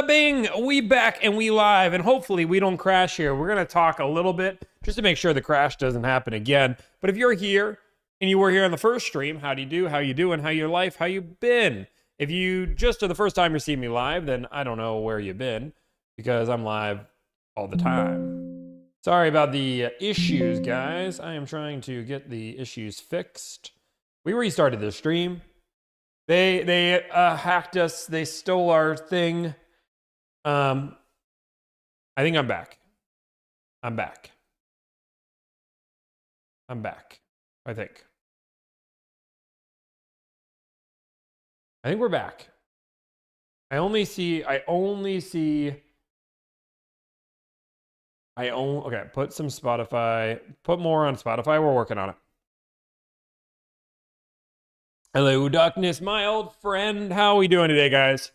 Bada bing, we back and we live, and hopefully we don't crash here. We're gonna talk a little bit just to make sure the crash doesn't happen again. But if you're here and you were here on the first stream, how do you do? How you doing? How your life? How you been? If you just are the first time you're seeing me live, then I don't know where you've been because I'm live all the time. Sorry about the issues, guys. I am trying to get the issues fixed. We restarted the stream. They hacked us. They stole our thing. I think I'm back. I'm back. I'm back. I think we're back. Okay, put some Spotify. Put more on Spotify. We're working on it. Hello, Darkness, my old friend. How are we doing today, guys?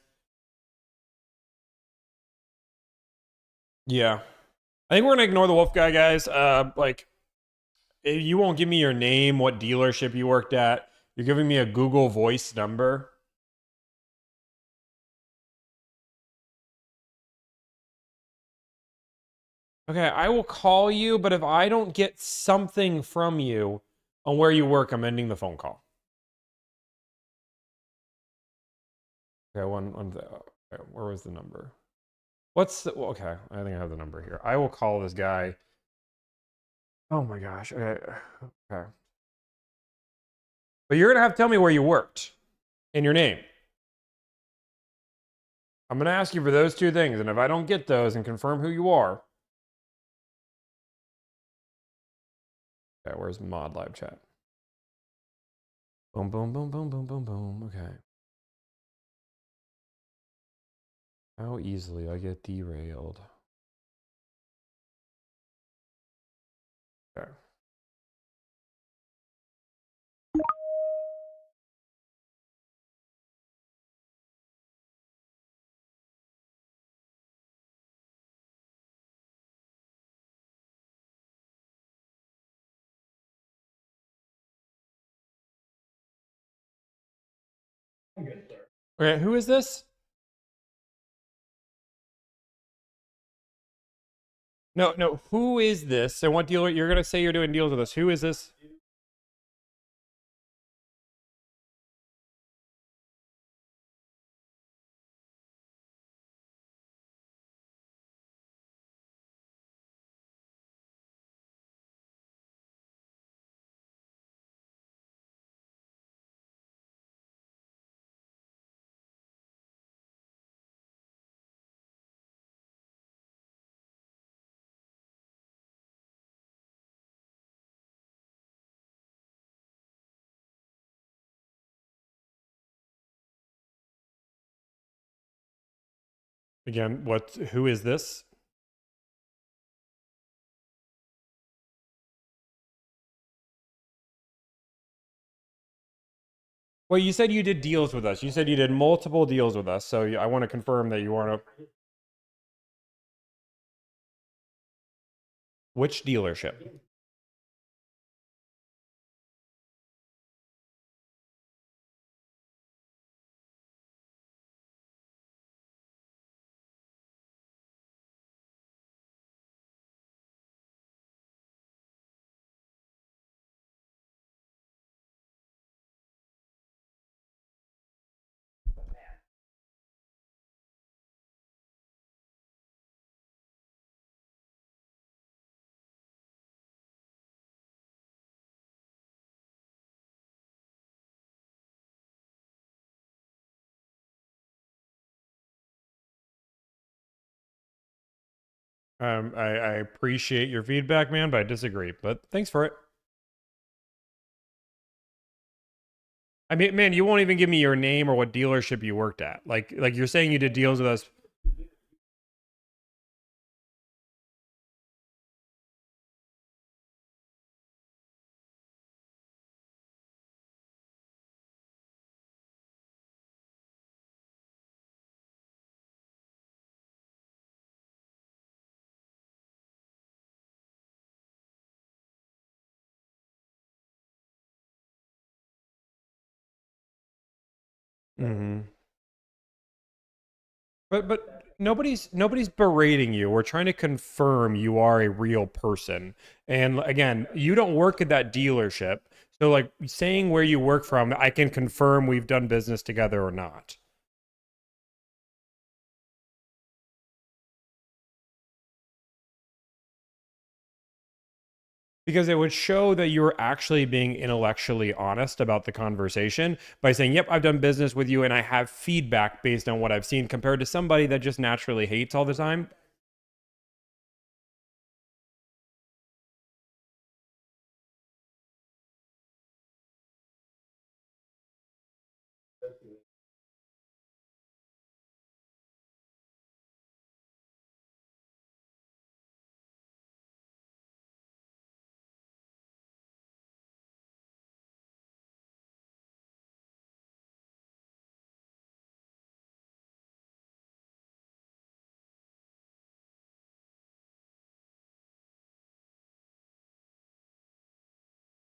Yeah. I think we're gonna ignore the wolf guy, guys. You won't give me your name, what dealership you worked at. You're giving me a Google Voice number. Okay, I will call you, but if I don't get something from you on where you work, I'm ending the phone call. Okay, where was the number? Okay, I think I have the number here. I will call this guy. Oh my gosh. Okay. Okay. But you're gonna have to tell me where you worked and your name. I'm gonna ask you for those two things, and if I don't get those and confirm who you are. Okay, where's mod live chat? Boom, boom, boom, boom, boom, boom, boom. Okay. How easily I get derailed. Okay. Okay, who is this? No, who is this? And what dealer? You're gonna say you're doing deals with us. Who is this? Again, who is this? Well, you said you did deals with us. You said you did multiple deals with us. So I want to confirm that you aren't a... Which dealership? I appreciate your feedback, man, but I disagree. But thanks for it. I mean, man, you won't even give me your name or what dealership you worked at. Like you're saying you did deals with us. Mm-hmm. But nobody's berating you. We're trying to confirm you are a real person. And again, you don't work at that dealership. So like saying where you work from, I can confirm we've done business together or not. Because it would show that you were actually being intellectually honest about the conversation by saying, yep, I've done business with you and I have feedback based on what I've seen, compared to somebody that just naturally hates all the time.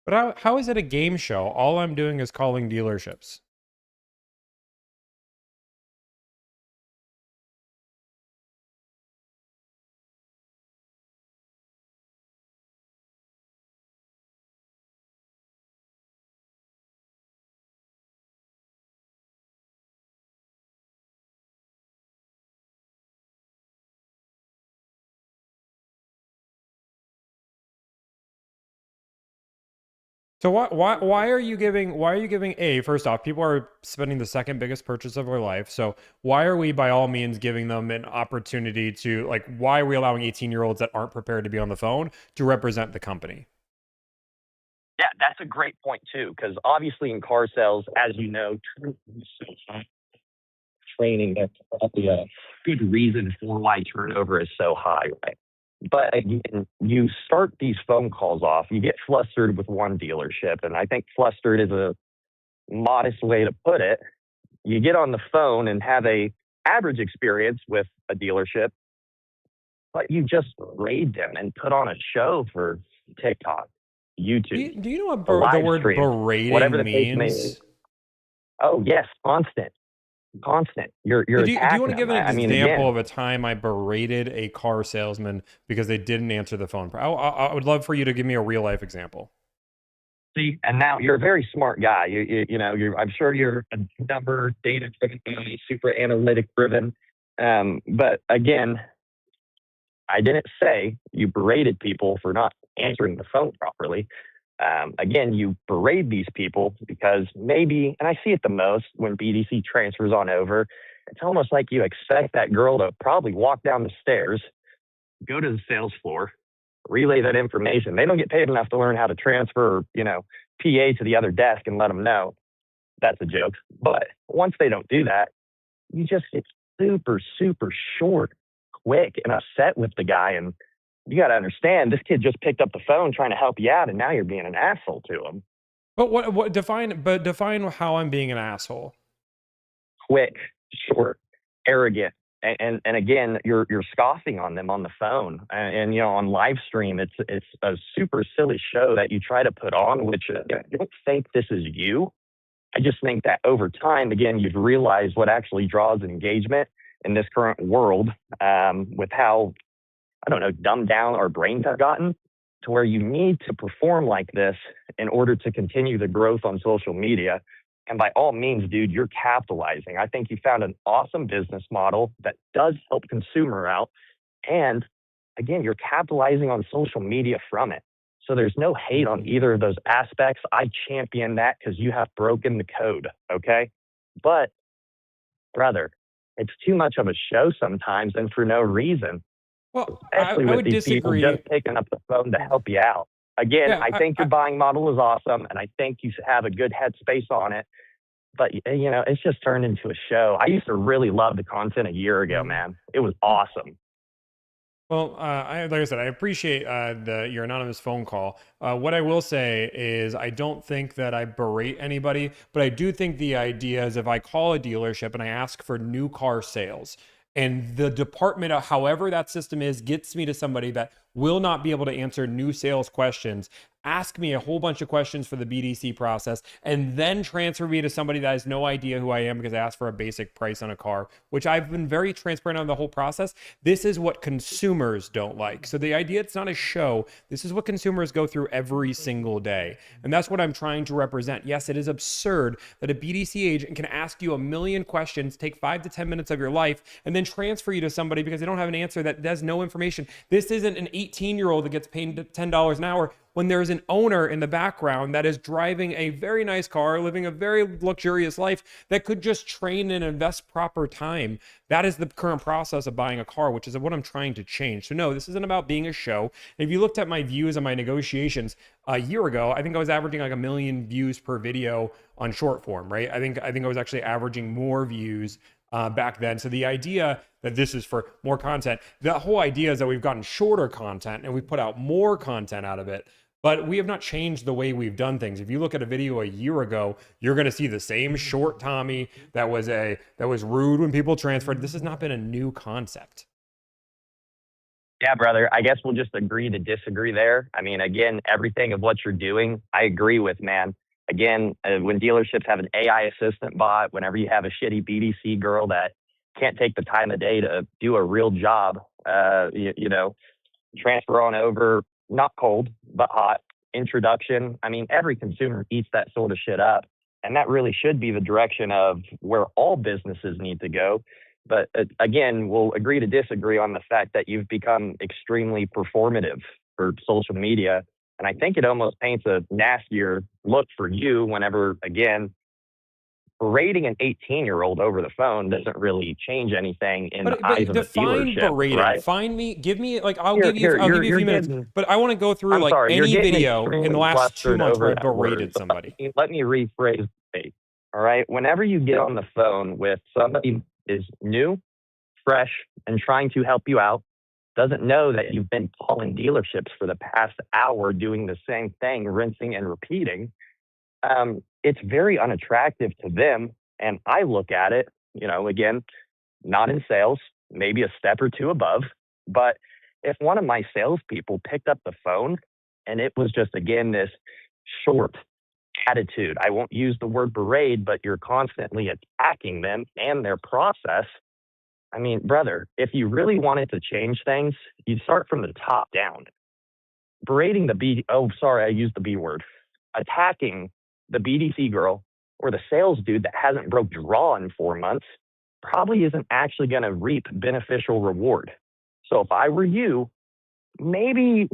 But how is it a game show? All I'm doing is calling dealerships. So why are you giving a, first off, people are spending the second biggest purchase of their life. So why are we by all means giving them an opportunity to, like, why are we allowing 18-year-olds that aren't prepared to be on the phone to represent the company? Yeah, that's a great point too, because obviously in car sales, as you know, training, that's probably a good reason for why turnover is so high, right? But again, you start these phone calls off, you get flustered with one dealership, and I think flustered is a modest way to put it. You get on the phone and have a average experience with a dealership, but you just raid them and put on a show for TikTok, YouTube, Do you know what a the live word stream, whatever berating the case may be. means? Oh yes, constant, constant. You're So do you want attacking to give them. an I mean, example again, of a time I berated a car salesman because they didn't answer the phone? I would love for you to give me a real life example. see, and now you're a very smart guy. You know, I'm sure you're a number data driven guy, super analytic driven. But again, I didn't say you berated people for not answering the phone properly. Again, you berate these people because maybe, and I see it the most when BDC transfers on over, it's almost like you expect that girl to probably walk down the stairs, go to the sales floor, relay that information. They don't get paid enough to learn how to transfer, PA to the other desk and let them know. That's a joke. But once they don't do that, you just get super, super short, quick, and upset with the guy. And you got to understand, this kid just picked up the phone trying to help you out, and now you're being an asshole to him. But define how I'm being an asshole. Quick, short, arrogant. And again, you're scoffing on them on the phone, and on live stream, it's a super silly show that you try to put on, which I don't think this is you. I just think that over time, again, you've realized what actually draws engagement in this current world, with how, I don't know, dumbed down our brains have gotten, to where you need to perform like this in order to continue the growth on social media. And by all means, dude, you're capitalizing. I think you found an awesome business model that does help consumer out. And again, you're capitalizing on social media from it. So there's no hate on either of those aspects. I champion that because you have broken the code. Okay. But brother, it's too much of a show sometimes and for no reason, Well, especially I with would these people disagree. just picking up the phone to help you out. Again, Yeah, I think your buying model is awesome and I think you have a good headspace on it. But it's just turned into a show. I used to really love the content a year ago, mm, man. It was awesome. well, like I said, I appreciate your anonymous phone call. What I will say is, I don't think that I berate anybody, but I do think the idea is if I call a dealership and I ask for new car sales, and the department, however that system is, gets me to somebody that will not be able to answer new sales questions, ask me a whole bunch of questions for the BDC process, and then transfer me to somebody that has no idea who I am because I asked for a basic price on a car, which I've been very transparent on the whole process. This is what consumers don't like. So the idea, it's not a show. This is what consumers go through every single day. And that's what I'm trying to represent. Yes, it is absurd that a BDC agent can ask you a million questions, take 5 to 10 minutes of your life, and then transfer you to somebody because they don't have an answer that has no information. This isn't an 18-year-old that gets paid $10 an hour when there's an owner in the background that is driving a very nice car, living a very luxurious life, that could just train and invest proper time. That is the current process of buying a car, which is what I'm trying to change. So no, this isn't about being a show. If you looked at my views on my negotiations a year ago, I think I was averaging like 1 million views per video on short form, right? I think I was actually averaging more views back then. So the idea that this is for more content, the whole idea is that we've gotten shorter content and we've put out more content out of it. But we have not changed the way we've done things. If you look at a video a year ago, you're going to see the same short Tommy that was rude when people transferred. This has not been a new concept. Yeah, brother. I guess we'll just agree to disagree there. I mean, again, everything of what you're doing, I agree with, man. Again, when dealerships have an AI assistant bot, whenever you have a shitty BDC girl that can't take the time of day to do a real job, transfer on over. Not cold, but hot. Introduction. I mean, every consumer eats that sort of shit up. And that really should be the direction of where all businesses need to go. But again, we'll agree to disagree on the fact that you've become extremely performative for social media. And I think it almost paints a nastier look for you whenever, again, berating an 18-year-old over the phone doesn't really change anything in the eyes of a dealership. Berating. Right? Give me I'll give you a few minutes, but I want to go through any video in the last 2 months where I berated somebody. Let me rephrase it. All right. Whenever you get on the phone with somebody who is new, fresh, and trying to help you out, doesn't know that you've been calling dealerships for the past hour doing the same thing, rinsing and repeating, it's very unattractive to them. And I look at it, again, not in sales, maybe a step or two above. But if one of my salespeople picked up the phone and it was just, again, this short attitude, I won't use the word berate, but you're constantly attacking them and their process. I mean, brother, if you really wanted to change things, you'd start from the top down. Berating I used the B word. Attacking the BDC girl or the sales dude that hasn't broke draw in 4 months probably isn't actually going to reap beneficial reward. So if I were you, maybe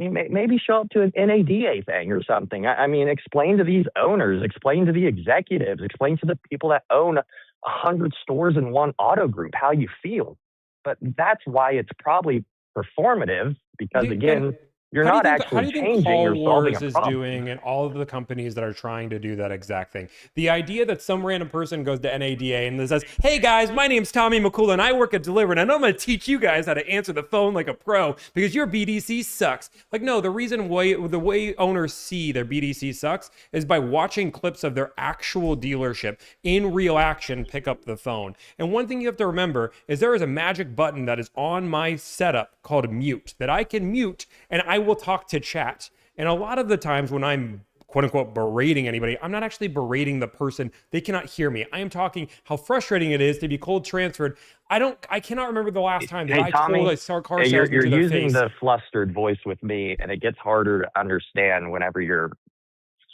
show up to an NADA thing or something. I mean, explain to these owners, explain to the executives, explain to the people that own 100 stores in one auto group how you feel. But that's why it's probably performative, because again, you're not actually changing or solving a problem. Is doing, and all of the companies that are trying to do that exact thing. The idea that some random person goes to NADA and says, "Hey guys, my name's Tommy McCullough and I work at Deliver, and I know I'm going to teach you guys how to answer the phone like a pro because your BDC sucks." Like, no, the reason why the way owners see their BDC sucks is by watching clips of their actual dealership in real action pick up the phone. And one thing you have to remember is there is a magic button that is on my setup called mute that I can mute, and I will talk to chat. And a lot of the times when I'm quote unquote berating anybody, I'm not actually berating the person. They cannot hear me. I am talking how frustrating it is to be cold transferred. I cannot remember the last time that Tommy, told a car salesman you're to their using face. the flustered voice with me, and it gets harder to understand whenever you're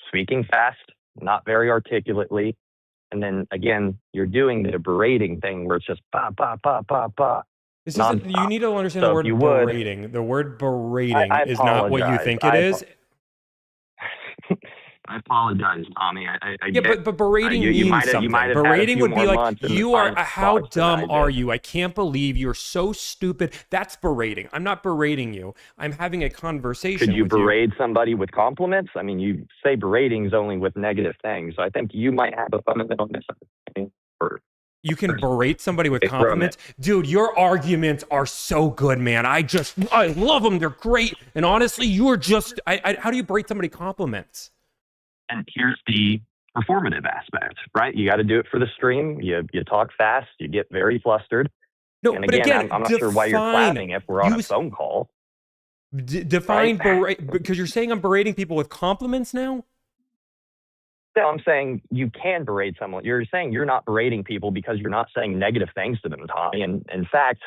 speaking fast, not very articulately. And then again, you're doing the berating thing where it's just ba ba ba ba ba. You need to understand the word berating. The word berating is not what you think it is. I apologize, Tommy. But berating means something. Berating would be like, you are, how dumb are you? I can't believe you're so stupid. That's berating. I'm not berating you. I'm having a conversation. Could you berate somebody with compliments? I mean, you say berating is only with negative things. So I think you might have a fundamental misunderstanding. You can berate somebody with compliments. Dude, your arguments are so good, man. I love them. They're great. And honestly, you're just, how do you berate somebody compliments? And here's the performative aspect, right? You got to do it for the stream. You talk fast. You get very flustered. No, and again, I'm not sure why you're clapping if we're on a phone call. Define right? because you're saying I'm berating people with compliments now. So I'm saying you can berate someone. You're saying you're not berating people because you're not saying negative things to them, Tommy. And in fact,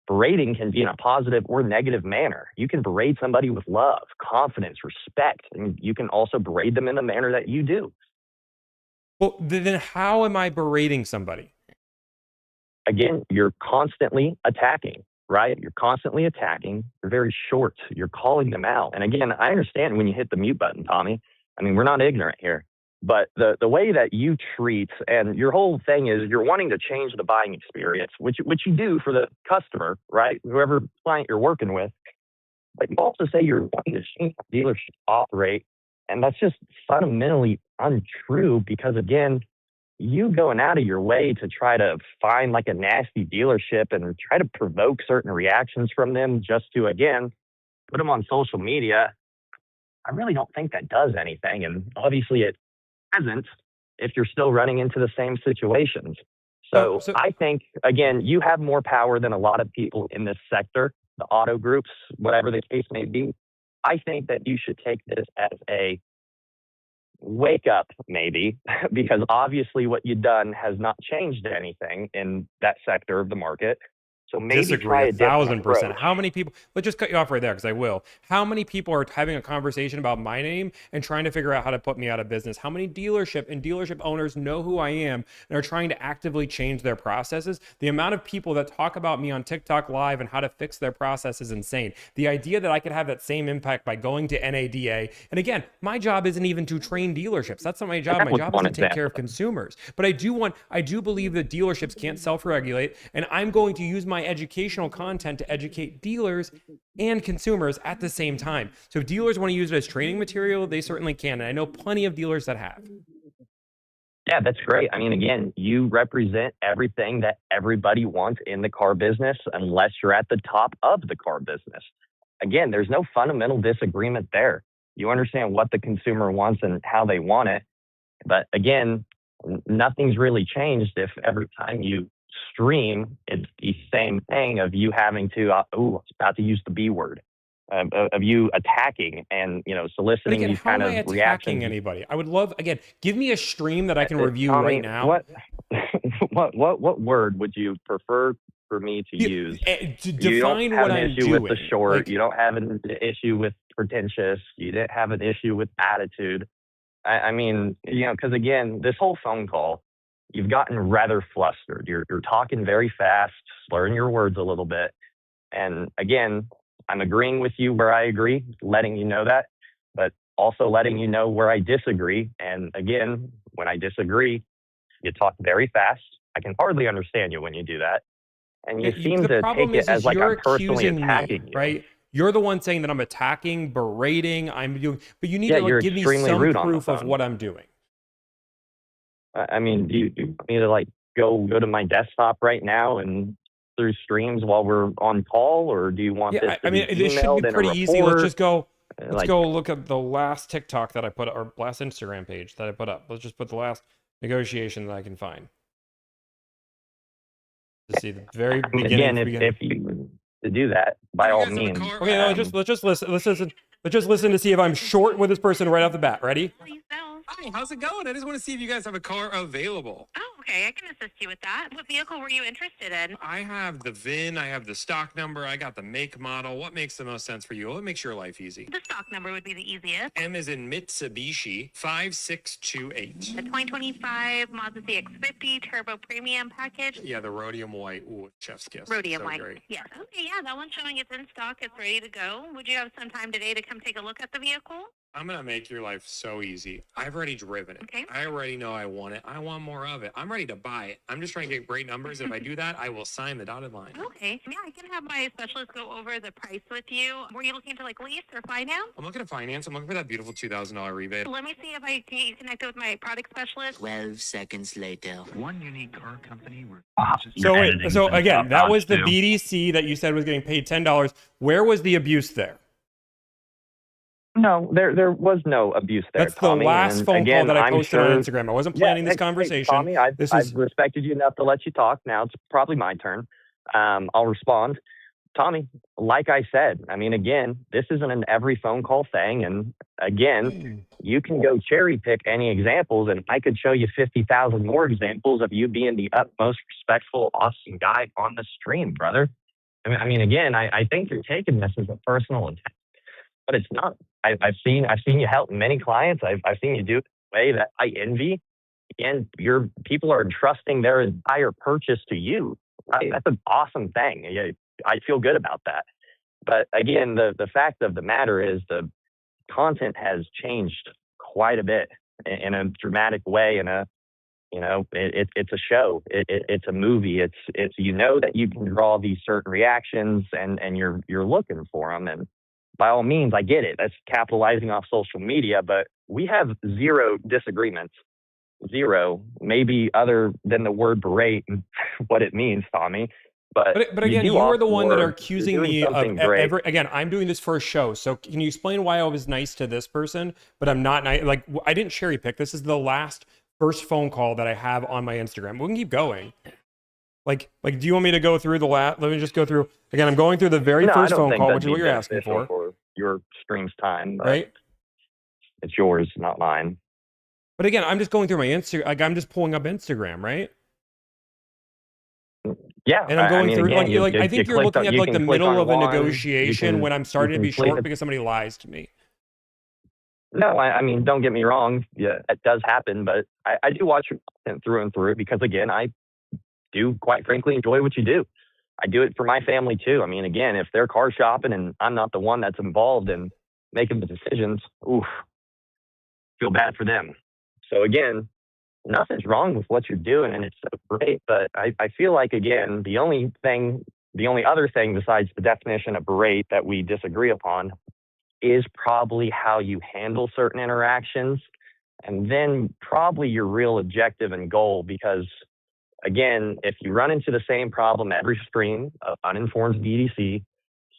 berating can be in a positive or negative manner. You can berate somebody with love, confidence, respect, and you can also berate them in the manner that you do. Well, then how am I berating somebody? Again, you're constantly attacking, right? You're constantly attacking. You're very short. You're calling them out. And again, I understand when you hit the mute button, Tommy. I mean, we're not ignorant here. But the way that you treat, and your whole thing is you're wanting to change the buying experience, which you do for the customer, right? Whoever client you're working with. But you also say you're wanting to change how dealerships operate. And that's just fundamentally untrue because, again, you going out of your way to try to find like a nasty dealership and try to provoke certain reactions from them just to, again, put them on social media. I really don't think that does anything. And obviously it hasn't if you're still running into the same situations. So I think, again, you have more power than a lot of people in this sector, the auto groups, whatever the case may be. I think that you should take this as a wake up, maybe, because obviously what you've done has not changed anything in that sector of the market. So maybe try a different 1,000%. approach. How many people, let's just cut you off right there because I will. How many people are having a conversation about my name and trying to figure out how to put me out of business? How many dealership owners know who I am and are trying to actively change their processes? The amount of people that talk about me on TikTok Live and how to fix their process is insane. The idea that I could have that same impact by going to NADA, and again, my job isn't even to train dealerships. That's not my job. My job is to take care of consumers. But I do believe that dealerships can't self-regulate, and I'm going to use my educational content to educate dealers and consumers at the same time. So if dealers want to use it as training material, they certainly can. And I know plenty of dealers that have. Yeah, that's great. I mean, again, you represent everything that everybody wants in the car business unless you're at the top of the car business. Again, there's no fundamental disagreement there. You understand what the consumer wants and how they want it. But again, nothing's really changed if every time you stream, it's the same thing of you having to, I was about to use the B word, of you attacking and, soliciting these kind of reactions. How am I attacking anybody? I would love, again, give me a stream that I can review right now. What word would you prefer for me to use? Define what I'm doing. You don't have an issue with the short. You don't have an issue with pretentious. You didn't have an issue with attitude. I mean, because again, this whole phone call, you've gotten rather flustered. You're talking very fast, slurring your words a little bit. And again, I'm agreeing with you where I agree, letting you know that, but also letting you know where I disagree. And again, when I disagree, you talk very fast. I can hardly understand you when you do that. And you seem to take it as like I'm personally attacking you. Right? You're the one saying that I'm attacking, berating, I'm doing, but you need to give me some proof of what I'm doing. I mean, do you want me to go to my desktop right now and through streams while we're on call, or do you want this to be it should be pretty easy. Let's just go. Let's go look at the last TikTok that I put, or last Instagram page that I put up. Let's just put the last negotiation that I can find. To see the very beginning. Again, if you to do that, by all means. Okay, no, let's just listen. Let's just listen to see if I'm short with this person right off the bat. Ready? Hi, how's it going? I just want to see if you guys have a car available. Oh, okay. I can assist you with that. What vehicle were you interested in? I have the VIN, I have the stock number, I got the make model. What makes the most sense for you? What makes your life easy? The stock number would be the easiest. M is in Mitsubishi 5628. The 2025 Mazda CX-50 Turbo Premium Package. Yeah, the rhodium white. Ooh, chef's kiss. Rhodium white. Great. Yes. Okay, yeah, that one's showing it's in stock. It's ready to go. Would you have some time today to come take a look at the vehicle? I'm going to make your life so easy. I've already driven it. Okay. I already know I want it. I want more of it. I'm ready to buy it. I'm just trying to get great numbers. If I do that, I will sign the dotted line. Okay. Yeah, I can have my specialist go over the price with you. Were you looking to lease or finance? I'm looking to finance. I'm looking for that beautiful $2,000 rebate. Let me see if I can get you connected with my product specialist. 12 seconds later. One unique car company. So again, that was the BDC that you said was getting paid $10. Where was the abuse there? No, there was no abuse there. That's Tommy. The last phone call that I posted on Instagram. I wasn't planning this conversation. Tommy, I've respected you enough to let you talk. Now it's probably my turn. I'll respond. Tommy, like I said, I mean, again, this isn't an every phone call thing. And again, you can go cherry pick any examples, and I could show you 50,000 more examples of you being the utmost respectful, awesome guy on the stream, brother. I mean, again, I think you're taking this as a personal attack, but it's not. I've seen you help many clients. I've seen you do it in a way that I envy. Again, your people are entrusting their entire purchase to you. Right? That's an awesome thing. I feel good about that. But again, the fact of the matter is the content has changed quite a bit in a dramatic way. It's a show. It's a movie. It's that you can draw these certain reactions and you're looking for them. And by all means, I get it. That's capitalizing off social media. But we have zero disagreements. Zero, maybe other than the word berate and what it means, Tommy. But again, you are the one that are accusing me of again, I'm doing this for a show. So can you explain why I was nice to this person, but I'm not nice? Like, I didn't cherry pick. This is the first phone call that I have on my Instagram. We can keep going. Like, do you want me to go through let me just go through again. I'm going through the very first phone call, which is what you're asking for your stream's time, right? It's yours, not mine. But again, I'm just going through my Instagram. Like, I'm just pulling up Instagram, right? Yeah, and I'm going through. Again, I think you're looking at like the middle of a negotiation when I'm starting to be short because somebody lies to me. No, I mean, don't get me wrong. Yeah, it does happen, but I do watch your content through and through because, again, I do, quite frankly, enjoy what you do. I do it for my family, too. I mean, again, if they're car shopping and I'm not the one that's involved in making the decisions, feel bad for them. So, again, nothing's wrong with what you're doing, and it's so great. But I feel like, again, the only other thing besides the definition of berate that we disagree upon is probably how you handle certain interactions, and then probably your real objective and goal. Because, again, if you run into the same problem every stream of uninformed BDC,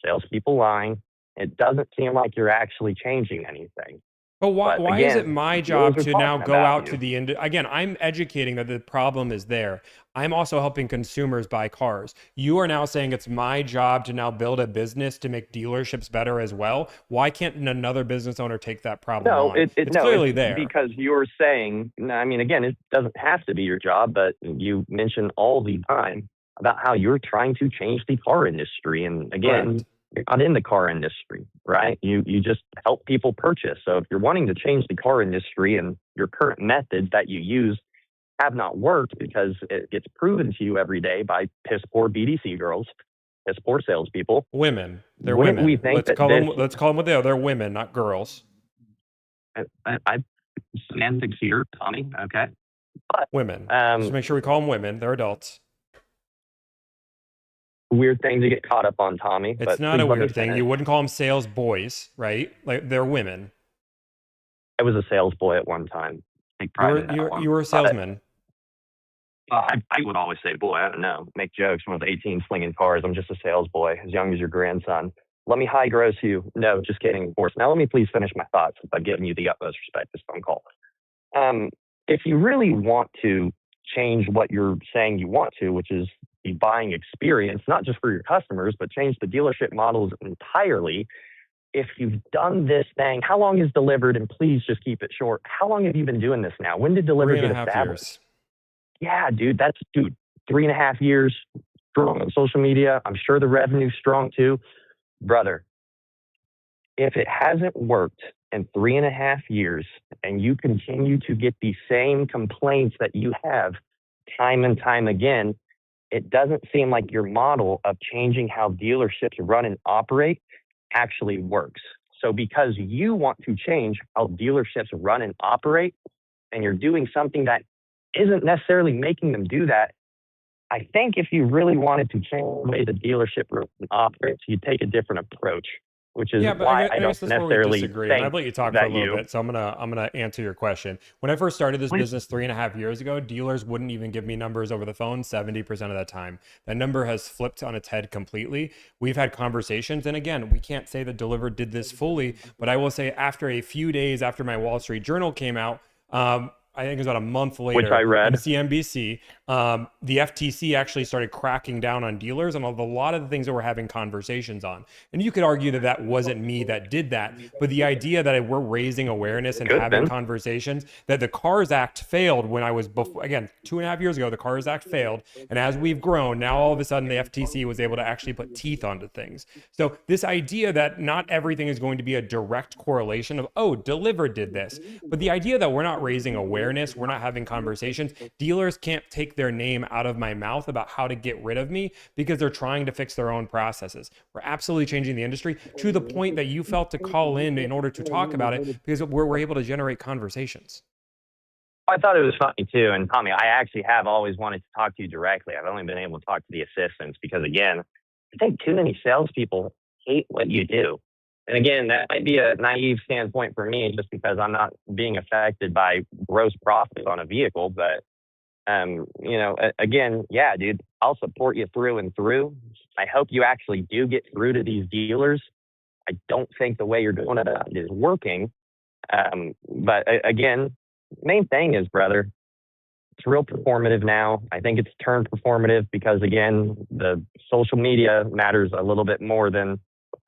salespeople lying, it doesn't seem like you're actually changing anything. But why is it my job to now go out to the end? Again, I'm educating that the problem is there. I'm also helping consumers buy cars. You are now saying it's my job to now build a business to make dealerships better as well. Why can't another business owner take that problem on? It's clearly there. Because you're saying, I mean, again, it doesn't have to be your job, but you mention all the time about how you're trying to change the car industry. And again, Correct. You're not in the car industry, right? You just help people purchase. So if you're wanting to change the car industry and your current methods that you use have not worked because it gets proven to you every day by piss poor BDC girls, piss poor salespeople. Women. They're women. Let's call them what they are. They're women, not girls. I semantics here, Tommy. Okay. But, women. Just make sure we call them women. They're adults. Weird thing to get caught up on, Tommy. It's not a weird thing. You wouldn't call them sales boys, right? Like, they're women. I was a sales boy at one time. You were a salesman. I would always say boy. I don't know. Make jokes when I was 18 slinging cars. I'm just a sales boy, as young as your grandson. Let me high gross you. No, just kidding, of course. Now let me please finish my thoughts by giving you the utmost respect this phone call. If you really want to change what you're saying you want to, which is the buying experience, not just for your customers, but change the dealership models entirely. If you've done this thing, how long is Delivered? And please just keep it short. How long have you been doing this now? When did Delivered get established? Yeah, dude, 3.5 years strong on social media. I'm sure the revenue's strong too. Brother, if it hasn't worked in 3.5 years and you continue to get the same complaints that you have time and time again, it doesn't seem like your model of changing how dealerships run and operate actually works. So because you want to change how dealerships run and operate, and you're doing something that isn't necessarily making them do that, I think if you really wanted to change the way the dealership runs and operates, you'd take a different approach, which is why I don't necessarily think I've let you talk for a little bit, so I'm gonna answer your question. When I first started this business 3.5 years ago, dealers wouldn't even give me numbers over the phone 70% of the time. That number has flipped on its head completely. We've had conversations, and again, we can't say that Delivered did this fully, but I will say after a few days after my Wall Street Journal came out, I think it was about a month later, Which I read. on CNBC, the FTC actually started cracking down on dealers and a lot of the things that we're having conversations on. And you could argue that that wasn't me that did that, but the idea that we're raising awareness and Could have having been. conversations, that the CARS Act failed when I was before, again, 2.5 years ago, the CARS Act failed. And as we've grown, now all of a sudden the FTC was able to actually put teeth onto things. So this idea that not everything is going to be a direct correlation of, oh, Deliverr did this, but the idea that we're not raising awareness, we're not having conversations, dealers can't take their name out of my mouth about how to get rid of me because they're trying to fix their own processes. We're absolutely changing the industry to the point that you felt to call in order to talk about it because we're able to generate conversations. I thought it was funny too. And Tommy, I actually have always wanted to talk to you directly. I've only been able to talk to the assistants because, again, I think too many salespeople hate what you do. And again, that might be a naive standpoint for me just because I'm not being affected by gross profit on a vehicle. But, again, yeah, dude, I'll support you through and through. I hope you actually do get through to these dealers. I don't think the way you're doing it is working. But again, main thing is, brother, it's real performative now. I think it's turned performative because, again, the social media matters a little bit more than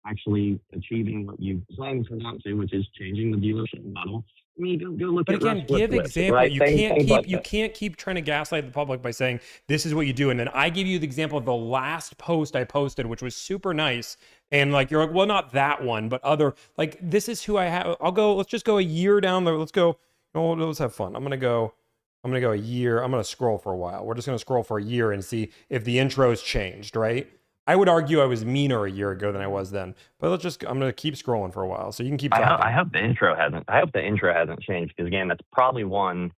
actually achieving what you claim to want to, which is changing the dealership model. I mean, go look But at again, Russ give Wickliffe, example. right? You Things can't like keep you that. can't keep trying to gaslight the public by saying this is what you do, and then I give you the example of the last post I posted, which was super nice, and like you're like, well, not that one, but other like this is who I have. I'll go. Let's just go a year down there. Let's go. Let's have fun. I'm gonna go a year. I'm gonna scroll for a while. We're just gonna scroll for a year and see if the intro's changed, right? I would argue I was meaner a year ago than I was then, but I'm going to keep scrolling for a while so you can keep talking. I hope the intro hasn't changed because, again, that's probably one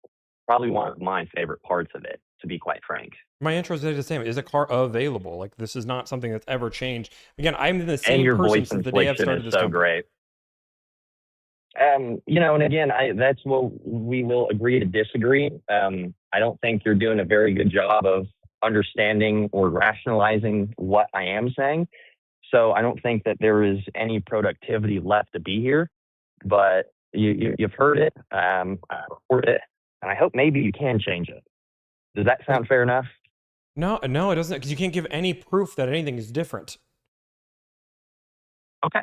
of my favorite parts of it, to be quite frank. My intro is the same. Is a car available? Like, this is not something that's ever changed. Again, I'm the And same your person voice since the day I've inflection started is this so company. great. And again, that's what we will agree to disagree. I don't think you're doing a very good job of understanding or rationalizing what I am saying. So I don't think that there is any productivity left to be here, but you've heard it. I heard it, and I hope maybe you can change it. Does that sound fair enough? No, it doesn't, because you can't give any proof that anything is different. Okay.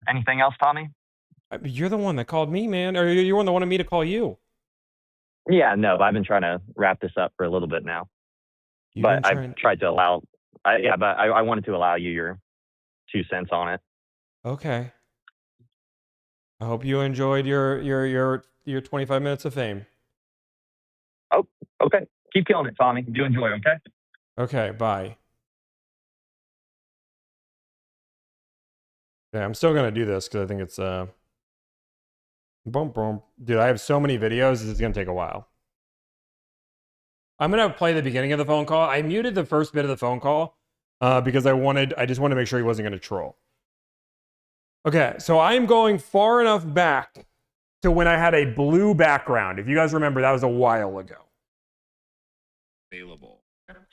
Anything else, Tommy? You're the one that called me, man. Or you're the one that wanted me to call you. Yeah, no, I've been trying to wrap this up for a little bit now. But I've tried to allow, I wanted to allow you your 2 cents on it. Okay. I hope you enjoyed your 25 minutes of fame. Oh, okay. Keep killing it, Tommy. Do enjoy, okay? Okay, bye. Yeah, I'm still gonna do this because I think it's boom boom. Dude, I have so many videos, this is gonna take a while. I'm gonna play the beginning of the phone call. I muted the first bit of the phone call because I just wanted to make sure he wasn't gonna troll. Okay, so I'm going far enough back to when I had a blue background. If you guys remember, that was a while ago. Available.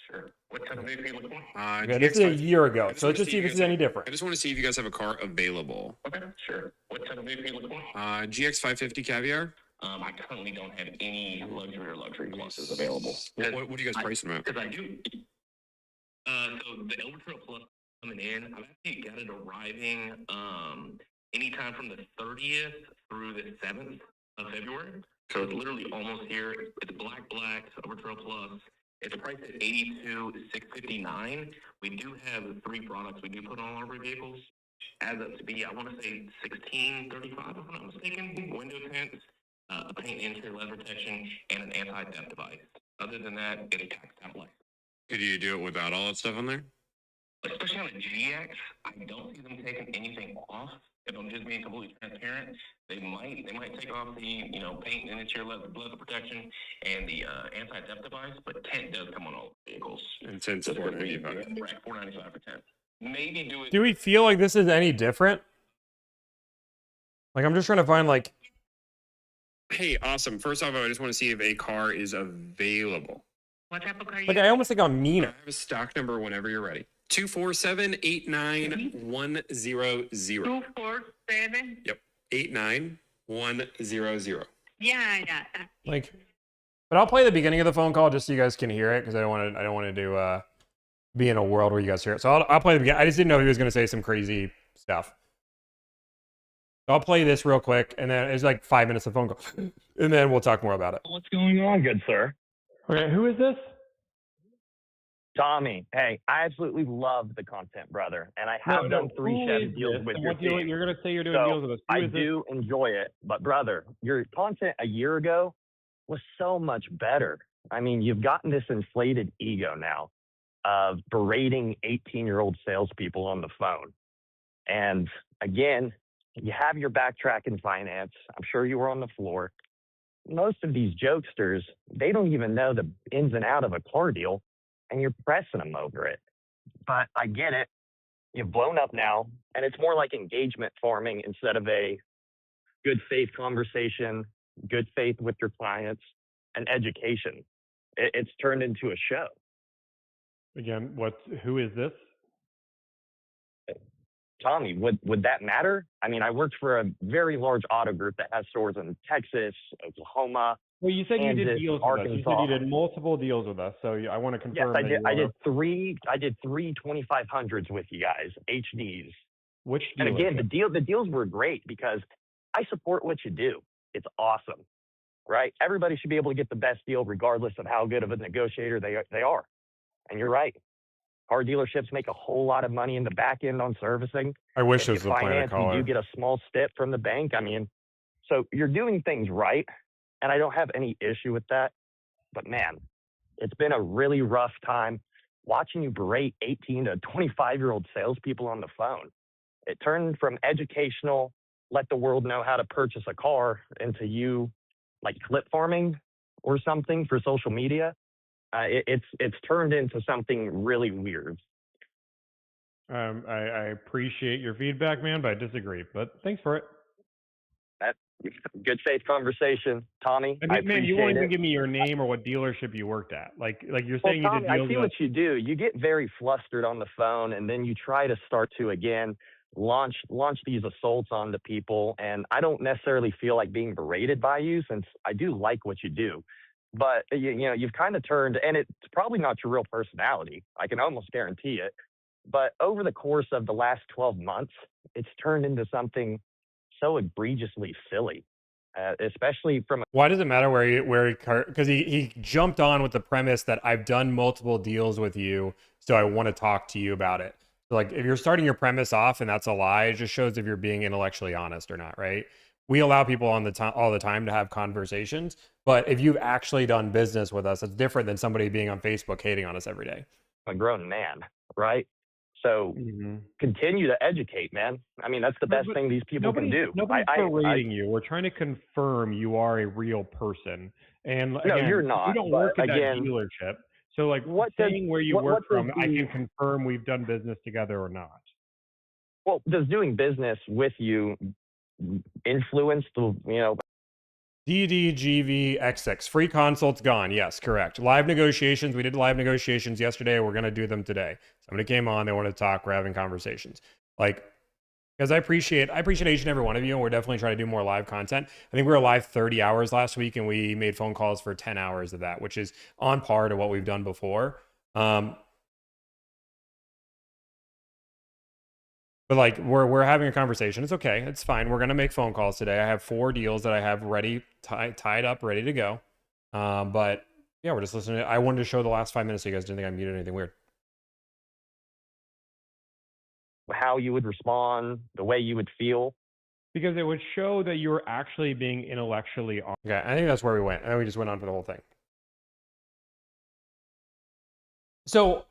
Sure. What type of vehicle are you looking for? Okay, this is a year ago, so let's just see if you this is guys any different. I just want to see if you guys have a car available. Okay, sure. What type of vehicle are you looking for? GX 550 Caviar. I currently don't have any luxury classes available. What are you guys pricing them at? Because I do. So the Elver Trail Plus coming in, I've actually got it arriving anytime from the 30th through the 7th of February. So it's literally almost here. It's black, Elver Trail Plus. It's priced at $82,659. We do have 3 products we do put on all of our vehicles. Adds up to be, I want to say, $1,635 if I'm not mistaken. Window tints, a paint interior leather protection, and an anti-theft device. Other than that, it's tax time life. Could you do it without all that stuff on there? Especially on the GX, I don't see them taking anything off. If I'm just being completely transparent, they might take off the paint and interior leather protection and the anti-theft device, but tent does come on all vehicles. And since $495. Right, $495 for tent. Maybe do it. Do we feel like this is any different? Like, I'm just trying to find like. Hey, awesome. First off, I just want to see if a car is available. What type of car you Like, I almost think I'm I meaner. have a stock number whenever you're ready. 247-89100. 247? 89100. Yeah. Like, but I'll play the beginning of the phone call just so you guys can hear it because I don't want to do be in a world where you guys hear it. So I'll play the beginning. I just didn't know he was going to say some crazy stuff. So I'll play this real quick, and then it's like 5 minutes of phone call, and then we'll talk more about it. What's going on, good sir? Okay, who is this? Tommy, hey, I absolutely love the content, brother, and I have done 3 Chevy deals with your team. You're going to say you're doing So, deals with us. I do enjoy it, but brother, your content a year ago was so much better. I mean, you've gotten this inflated ego now of berating 18-year-old salespeople on the phone. And again, you have your backtrack in finance. I'm sure you were on the floor. Most of these jokesters, they don't even know the ins and outs of a car deal, and you're pressing them over it. But I get it. You've blown up now, and it's more like engagement farming instead of a good faith conversation, good faith with your clients, and education. It's turned into a show. Again, who is this? Tommy, would that matter? I mean, I worked for a very large auto group that has stores in Texas, Oklahoma. Well, you said you did Kansas, deals with us. You said Arkansas. you did multiple deals with us. So I want to Yes, confirm. I did three 2500s with you guys, HDs. Which And dealer? again, the deals were great because I support what you do. It's awesome, right? Everybody should be able to get the best deal regardless of how good of a negotiator they are. And you're right. Car dealerships make a whole lot of money in the back end on servicing. I wish If this was you the plan finance, to call you her. do get a small stip from the bank. I mean, so you're doing things right, and I don't have any issue with that. But man, it's been a really rough time watching you berate 18 to 25-year-old salespeople on the phone. It turned from educational, let the world know how to purchase a car, into you like clip farming or something for social media. It's turned into something really weird. I appreciate your feedback, man, but I disagree. But thanks for it. That good faith conversation, Tommy. I mean, man, you won't appreciate even it. give me your name or what dealership you worked at. Like you're Well, saying Tommy, you did I deals see with what us. you do. You get very flustered on the phone, and then you try to start to again launch these assaults onto people. And I don't necessarily feel like being berated by you, since I do like what you do. But you know, you've kind of turned, and it's probably not your real personality. I can almost guarantee it. But over the course of the last 12 months, it's turned into something so egregiously silly, especially from Why does it matter because he jumped on with the premise that I've done multiple deals with you, so I want to talk to you about it. So like if you're starting your premise off and that's a lie, it just shows if you're being intellectually honest or not, right? We allow people all the time to have conversations, but if you've actually done business with us, it's different than somebody being on Facebook hating on us every day. a grown man, right? So continue to educate, man. I mean, that's the best thing these people can do. Nobody's berating you. We're trying to confirm you are a real person. And No, again, you're not, you don't but work at again, that dealership. So like what does- saying where you what- work what does from, I the- can confirm we've done business together or not. Well, does doing business with you influence the, DDGVX6. Free consults gone. Yes, correct. Live negotiations. We did live negotiations yesterday. We're going to do them today. Somebody came on. They wanted to talk. We're having conversations. Like, because I appreciate each and every one of you, and we're definitely trying to do more live content. I think we were live 30 hours last week, and we made phone calls for 10 hours of that, which is on par to what we've done before. But like we're having a conversation. It's okay. It's fine. We're gonna make phone calls today. I have 4 deals that I have ready, tied up, ready to go. But yeah, we're just listening. I wanted to show the last 5 minutes so you guys didn't think I muted anything weird. how you would respond, the way you would feel. Because it would show that you were actually being intellectually honest. Okay, I think that's where we went. And then we just went on for the whole thing. So,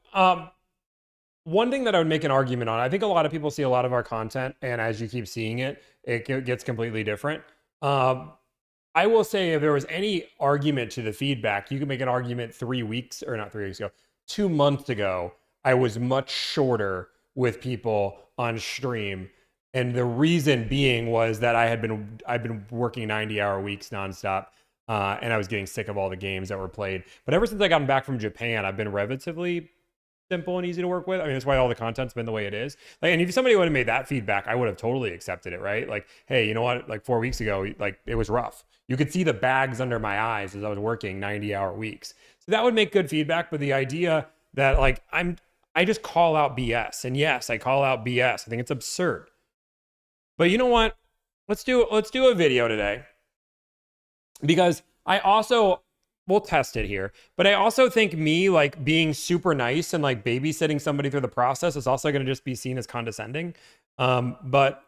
one thing that I would make an argument on, I think a lot of people see a lot of our content, and as you keep seeing it, it gets completely different. I will say if there was any argument to the feedback, you could make an argument 3 weeks, or not 3 weeks ago, 2 months ago, I was much shorter with people on stream. And the reason being was that I've been working 90-hour weeks nonstop, and I was getting sick of all the games that were played. But ever since I gotten back from Japan, I've been relatively simple and easy to work with. I mean, that's why all the content's been the way it is. Like, and if somebody would have made that feedback, I would have totally accepted it, right? Like, hey, you know what? Like 4 weeks ago, like it was rough. You could see the bags under my eyes as I was working 90-hour weeks. So that would make good feedback. But the idea that like I just call out BS, and yes, I call out BS. I think it's absurd. But you know what? Let's do a video today, because I also, we'll test it here, but I also think me like being super nice and like babysitting somebody through the process is also going to just be seen as condescending. But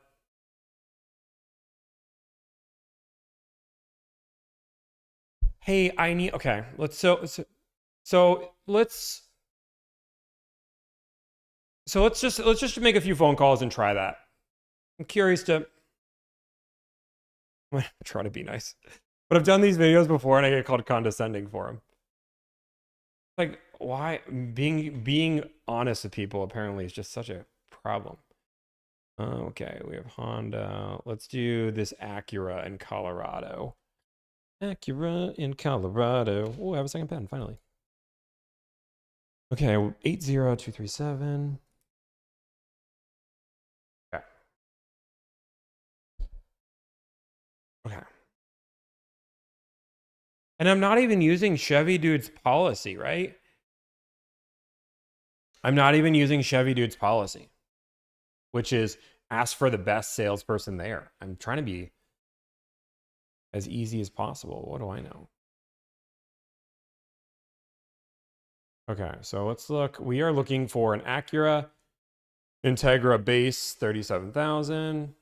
hey, I need, okay, let's just make a few phone calls and try that. I'm curious to, I'm gonna try to be nice, but I've done these videos before and I get called condescending for them. Like, why being honest with people apparently is just such a problem. Okay, we have Honda. Let's do this Acura in Colorado. Acura in Colorado. Oh, I have a second pen finally. Okay, 80237. Okay. Okay. And I'm not even using Chevy Dude's policy, right? I'm not even using Chevy Dude's policy, which is ask for the best salesperson there. I'm trying to be as easy as possible. What do I know? Okay, so let's look. We are looking for an Acura Integra base 37,000.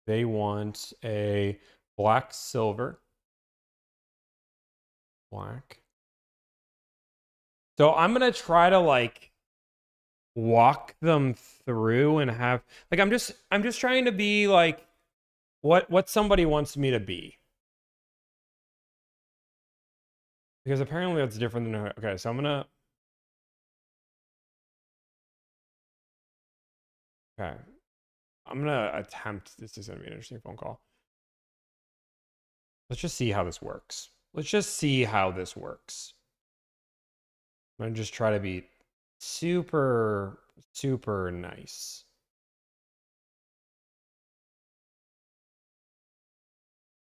They want a black silver. Black. So I'm gonna try to like walk them through and have like I'm just trying to be like what somebody wants me to be. Because apparently that's different than okay, so I'm gonna okay. I'm gonna attempt, this is gonna be an interesting phone call. Let's just see how this works. Let's just see how this works. I'm gonna just try to be super, super nice.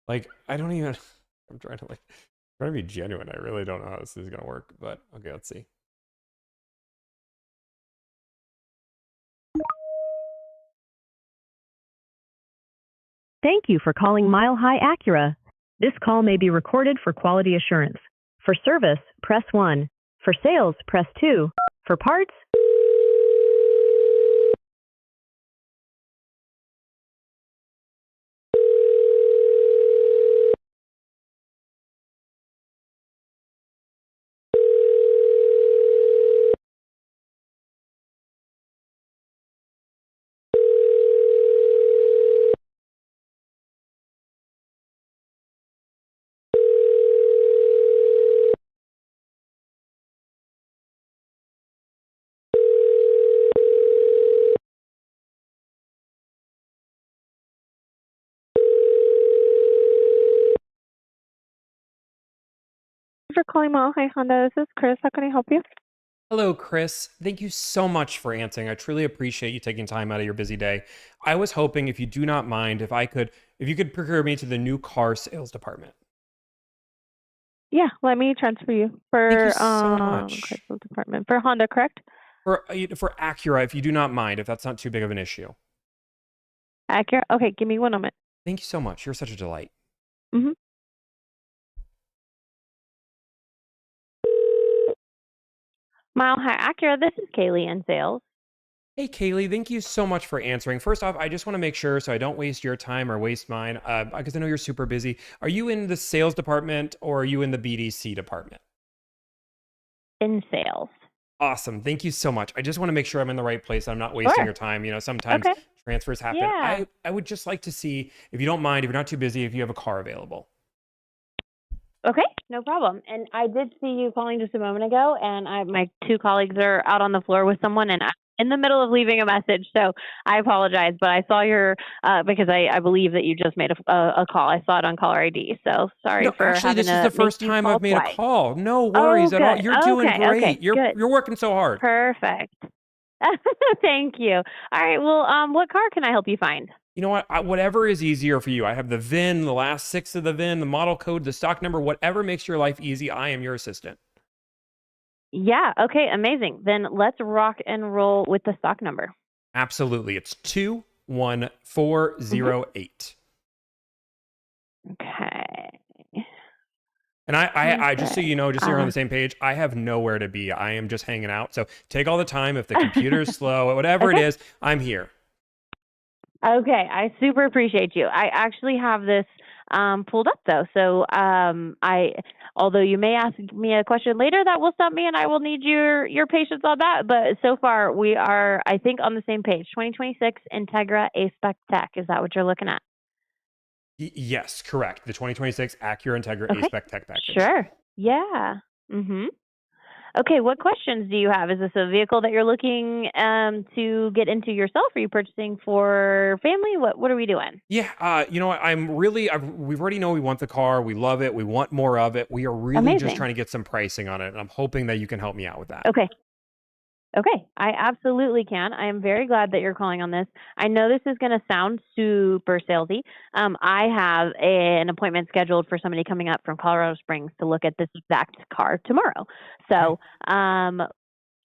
Like, I don't even, I'm trying to be genuine. I really don't know how this is gonna work, but okay, let's see. Thank you for calling Mile High Acura. This call may be recorded for quality assurance. For service, press 1. For sales, press 2. For parts, For calling Mile High Honda, this is Chris. How can I help you? Hello, Chris. Thank you so much for answering. I truly appreciate you taking time out of your busy day. I was hoping, if you do not mind, if you could procure me to the new car sales department. Yeah, let me transfer you for Thank you so much. Crystal department for Honda, correct? For Acura, if you do not mind, if that's not too big of an issue. Accurate. Okay, give me 1 moment. Thank you so much. You're such a delight. Mm-hmm. Mile High Acura, this is Kaylee in sales. Hey, Kaylee, thank you so much for answering. First off, I just want to make sure so I don't waste your time or waste mine, because I know you're super busy. Are you in the sales department or are you in the BDC department? In sales. Awesome. Thank you so much. I just want to make sure I'm in the right place. I'm not wasting your time. You know, sometimes transfers happen. Yeah. I would just like to see, if you don't mind, if you're not too busy, if you have a car available. Okay, no problem. And I did see you calling just a moment ago, and my 2 colleagues are out on the floor with someone, and I in the middle of leaving a message, so I apologize. But I saw your because I believe that you just made a call. I saw it on caller ID. So sorry No, for actually, having this to is the make first you time call I've made twice. a call. No worries at all. Good. You're doing Okay, great. okay, good. You're working so hard. Perfect. Thank you. All right. Well, what car can I help you find? You know what? Whatever is easier for you. I have the VIN, the last 6 of the VIN, the model code, the stock number, whatever makes your life easy. I am your assistant. Yeah. Okay. Amazing. Then let's rock and roll with the stock number. Absolutely. It's 21408. Okay. And I just so Okay. you know, just so you're on the same page, I have nowhere to be. I am just hanging out. So take all the time. If the computer's slow, whatever it Okay. is, I'm here. Okay, I super appreciate you. I actually have this pulled up though, so although you may ask me a question later that will stop me, and I will need your patience on that. But so far, we are, I think, on the same page. 2026 Integra A-Spec Tech. Is that what you're looking at? Yes, correct. The 2026 Acura Integra Okay. A-Spec Tech Package. Sure. Yeah. Mm-hmm. Okay, what questions do you have? Is this a vehicle that you're looking to get into yourself? Are you purchasing for family? What are we doing? Yeah, you know what? We've already know we want the car. We love it. We want more of it. We are really just Amazing. trying to get some pricing on it. And I'm hoping that you can help me out with that. Okay. Okay, I absolutely can. I am very glad that you're calling on this. I know this is going to sound super salesy. I have an appointment scheduled for somebody coming up from Colorado Springs to look at this exact car tomorrow. So,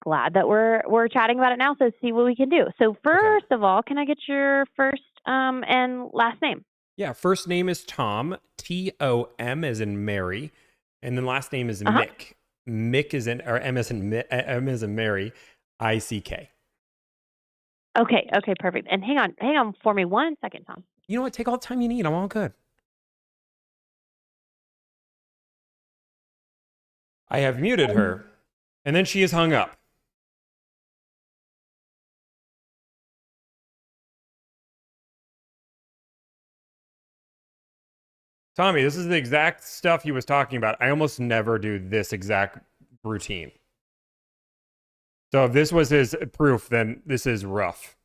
glad that we're chatting about it now. So, see what we can do. So, first of all, can I get your first and last name? Yeah, first name is Tom, Tom as in Mary, and then last name is Uh-huh. Mick. Mick is in, or M as in Mary, ICK. Okay, perfect. And hang on for me 1 second, Tom. You know what? Take all the time you need. I'm all good. I have muted her, and then she is hung up. Tommy, this is the exact stuff he was talking about. I almost never do this exact routine. So if this was his proof, then this is rough.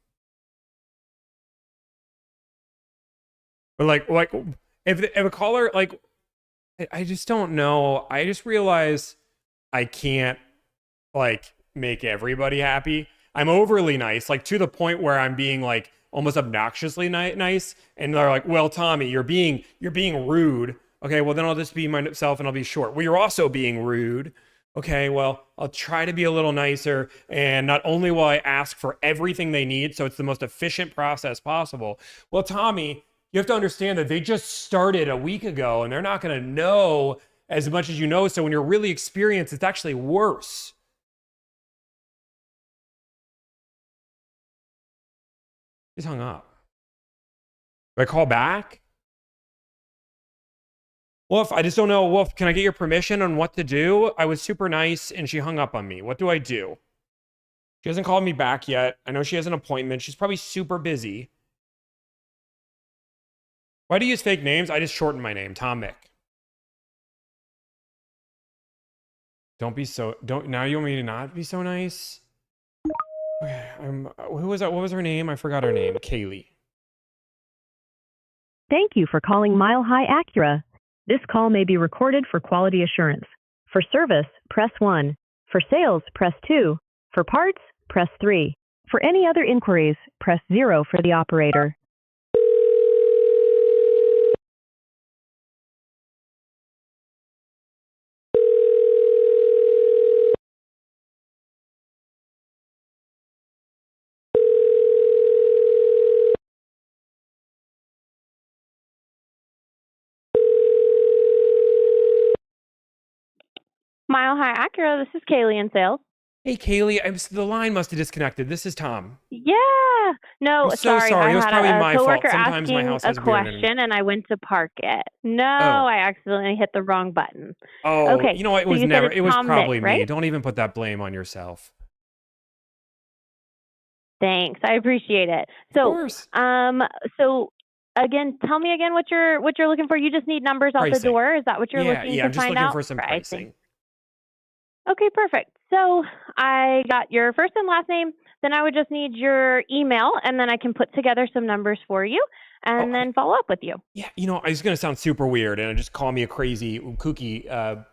But like if a caller, like, I just don't know. I just realize I can't like make everybody happy. I'm overly nice, like to the point where I'm being like almost obnoxiously nice, and they're like, "Well, Tommy, you're being rude." Okay, well then I'll just be myself and I'll be short. Well, you're also being rude. Okay, well, I'll try to be a little nicer, and not only will I ask for everything they need, so it's the most efficient process possible. Well, Tommy, you have to understand that they just started a week ago, and they're not going to know as much as you know. So when you're really experienced, it's actually worse. She's hung up. Do I call back? Wolf, I just don't know. Wolf, can I get your permission on what to do? I was super nice and she hung up on me. What do I do? She hasn't called me back yet. I know she has an appointment. She's probably super busy. Why do you use fake names? I just shortened my name, Tom Mick. Now you want me to not be so nice? Okay, who was that? What was her name? I forgot her name. Kaylee. Thank you for calling Mile High Acura. This call may be recorded for quality assurance. For service, press 1. For sales, press 2. For parts, press 3. For any other inquiries, press 0 for the operator. Mile High Acura, this is Kaylee in sales. Hey, Kaylee, the line must have disconnected. This is Tom. Yeah. No, I'm so sorry. I It was had probably my a fault. coworker Sometimes my asking house a has weird question, and I went to park it. No, Oh. I accidentally hit the wrong button. Oh, Okay, you know what? It so was you said never. it's It was Tom probably Mick, me. right? Don't even put that blame on yourself. Thanks, I appreciate it. Of So, course. so again, tell me again what you're looking for. You just need numbers out the Pricing. door. Is that what you're looking to I'm just find looking out? for some pricing. Okay, perfect. So I got your first and last name, then I would just need your email, and then I can put together some numbers for you and then follow up with you. Yeah, it's going to sound super weird and just call me a crazy, kooky,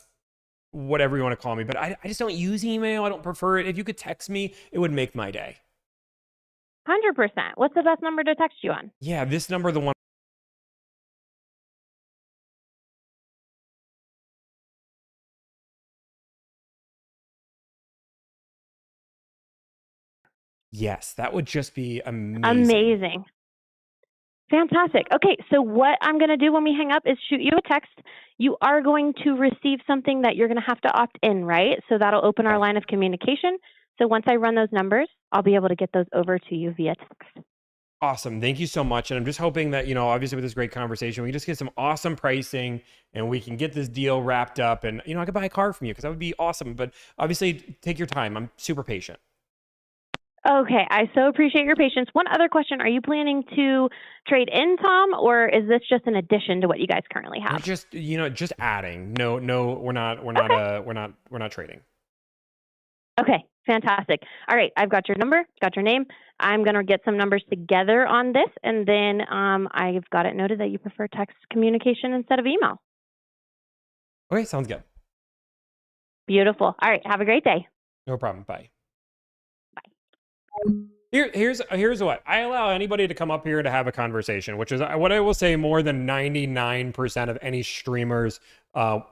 whatever you want to call me, but I just don't use email. I don't prefer it. If you could text me, it would make my day. 100%. What's the best number to text you on? Yeah, this number, the one. Yes, that would just be amazing. Amazing. Fantastic. Okay, so what I'm going to do when we hang up is shoot you a text. You are going to receive something that you're going to have to opt in, right? So that'll open our line of communication. So once I run those numbers, I'll be able to get those over to you via text. Awesome. Thank you so much. And I'm just hoping that, obviously with this great conversation, we just get some awesome pricing and we can get this deal wrapped up. And, I could buy a car from you because that would be awesome. But obviously, take your time. I'm super patient. Okay, I so appreciate your patience. One other question: are you planning to trade in, Tom, or is this just an addition to what you guys currently have? Just just adding. No, we're not trading. Okay, fantastic. All right, I've got your number, got your name. I'm gonna get some numbers together on this, and then I've got it noted that you prefer text communication instead of email. Okay, sounds good. Beautiful. All right, have a great day. No problem. Bye. Here's what I allow anybody to come up here to have a conversation, which is what I will say more than 99% of any streamers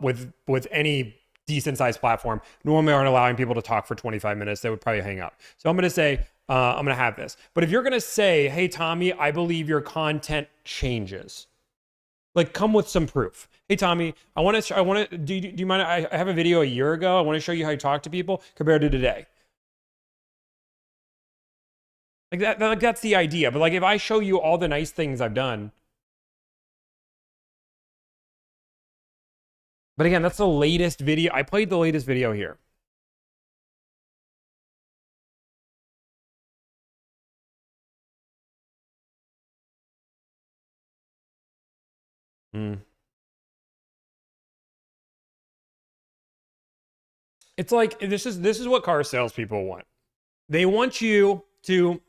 with any decent sized platform normally aren't allowing people to talk for 25 minutes. They would probably hang up. So I'm going to say, I'm going to have this. But if you're going to say, hey, Tommy, I believe your content changes, like come with some proof. Hey, Tommy, do you mind? I have a video a year ago. I want to show you how you talk to people compared to today. Like that's the idea. But like, if I show you all the nice things I've done, but again, that's the latest video. I played the latest video here. It's like, this is what car salespeople want. They want you to.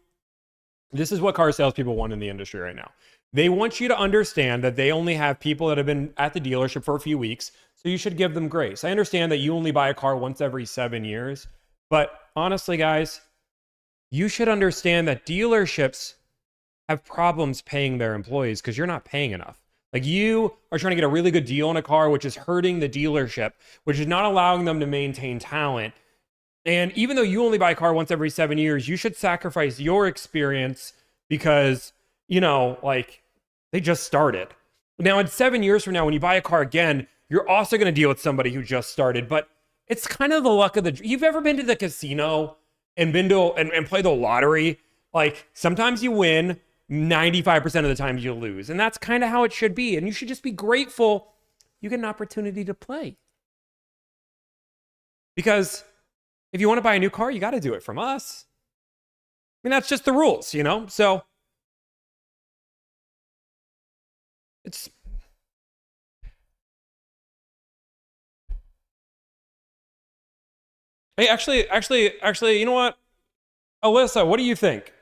This is what car salespeople want in the industry right now. They want you to understand that they only have people that have been at the dealership for a few weeks, so you should give them grace. I understand that you only buy a car once every 7 years, but honestly, guys, you should understand that dealerships have problems paying their employees because you're not paying enough. Like, you are trying to get a really good deal on a car, which is hurting the dealership, which is not allowing them to maintain talent. And even though you only buy a car once every 7 years, you should sacrifice your experience because, like, they just started. Now, in 7 years from now, when you buy a car again, you're also going to deal with somebody who just started. But it's kind of the luck of the... You've ever been to the casino and been to and play the lottery? Like, sometimes you win, 95% of the time you lose. And that's kind of how it should be. And you should just be grateful you get an opportunity to play. Because if you want to buy a new car, you got to do it from us. I mean, that's just the rules, So it's... Hey, actually, you know what? Alyssa, what do you think?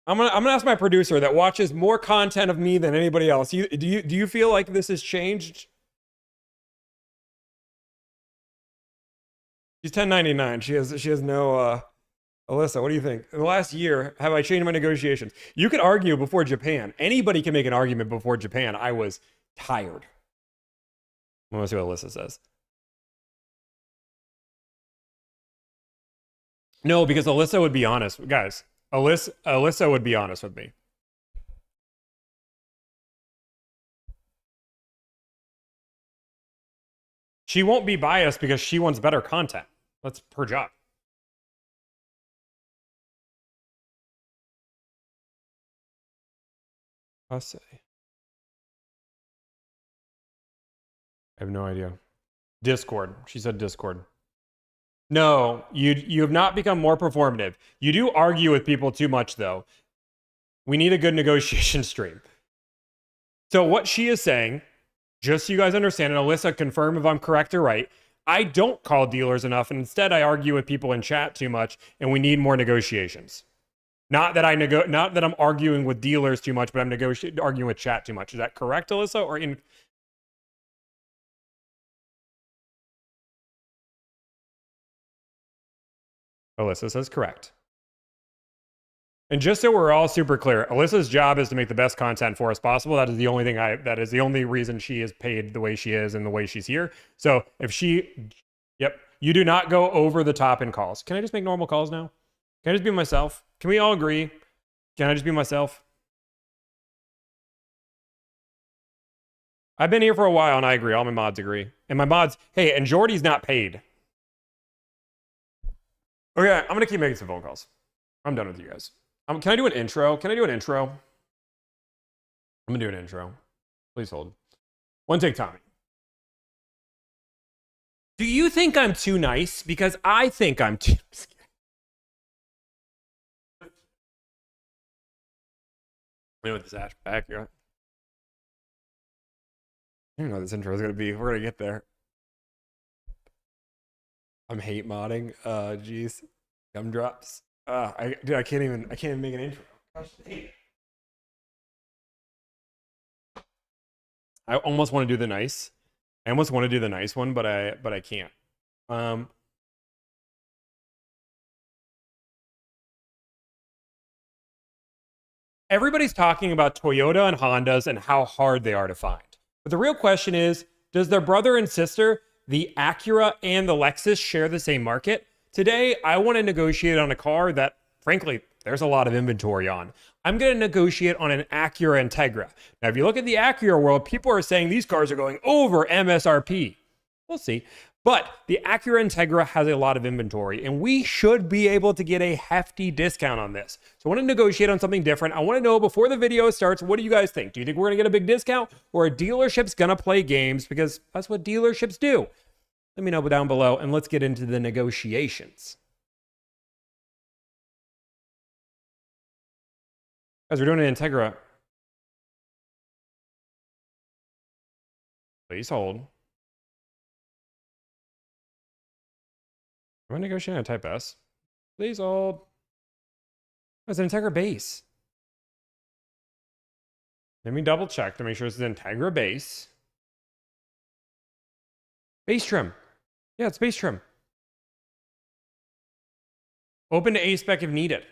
I'm gonna ask my producer that watches more content of me than anybody else. Do you feel like this has changed? She's 1099. She has no Alyssa, what do you think? In the last year, have I changed my negotiations? You could argue before Japan. Anybody can make an argument before Japan. I was tired. Let's see what Alyssa says. No, because Alyssa would be honest. Guys, Alyssa would be honest with me. She won't be biased because she wants better content. That's her job. I'll say. I have no idea. Discord. She said Discord. No, you have not become more performative. You do argue with people too much, though. We need a good negotiation stream. So what she is saying, just so you guys understand, and Alyssa, confirm if I'm correct or right, I don't call dealers enough, and instead I argue with people in chat too much, and we need more negotiations. Not that I'm arguing with dealers too much, but I'm arguing with chat too much. Is that correct, Alyssa? Or in Alyssa says correct. And just so we're all super clear, Alyssa's job is to make the best content for us possible. That is the only thing that is the only reason she is paid the way she is and the way she's here. So if you do not go over the top in calls. Can I just make normal calls now? Can I just be myself? Can we all agree? Can I just be myself? I've been here for a while and I agree. All my mods agree. And my mods, hey, and Jordy's not paid. Okay, I'm going to keep making some phone calls. I'm done with you guys. Can I do an intro? Can I do an intro? I'm going to do an intro. Please hold. One take, Tommy. Do you think I'm too nice? Because I think I'm too... Me with this Ash back here. I don't know what this intro is going to be. We're going to get there. I'm hate modding. Jeez. Gumdrops. I can't even make an intro. Gosh, I almost want to do the nice. I almost want to do the nice one, but I can't. Everybody's talking about Toyota and Hondas and how hard they are to find. But the real question is, does their brother and sister, the Acura and the Lexus, share the same market? Today, I want to negotiate on a car that, frankly, there's a lot of inventory on. I'm going to negotiate on an Acura Integra. Now, if you look at the Acura world, people are saying these cars are going over MSRP. We'll see. But the Acura Integra has a lot of inventory, and we should be able to get a hefty discount on this. So I want to negotiate on something different. I want to know before the video starts, what do you guys think? Do you think we're going to get a big discount, or a dealership's going to play games? Because that's what dealerships do. Let me know down below, and let's get into the negotiations. Guys, we're doing an Integra. Please hold. Am I negotiating a Type S? Please hold. It's an Integra base. Let me double check to make sure it's an Integra base. Base trim. Yeah, it's base trim. Open to A-Spec if needed.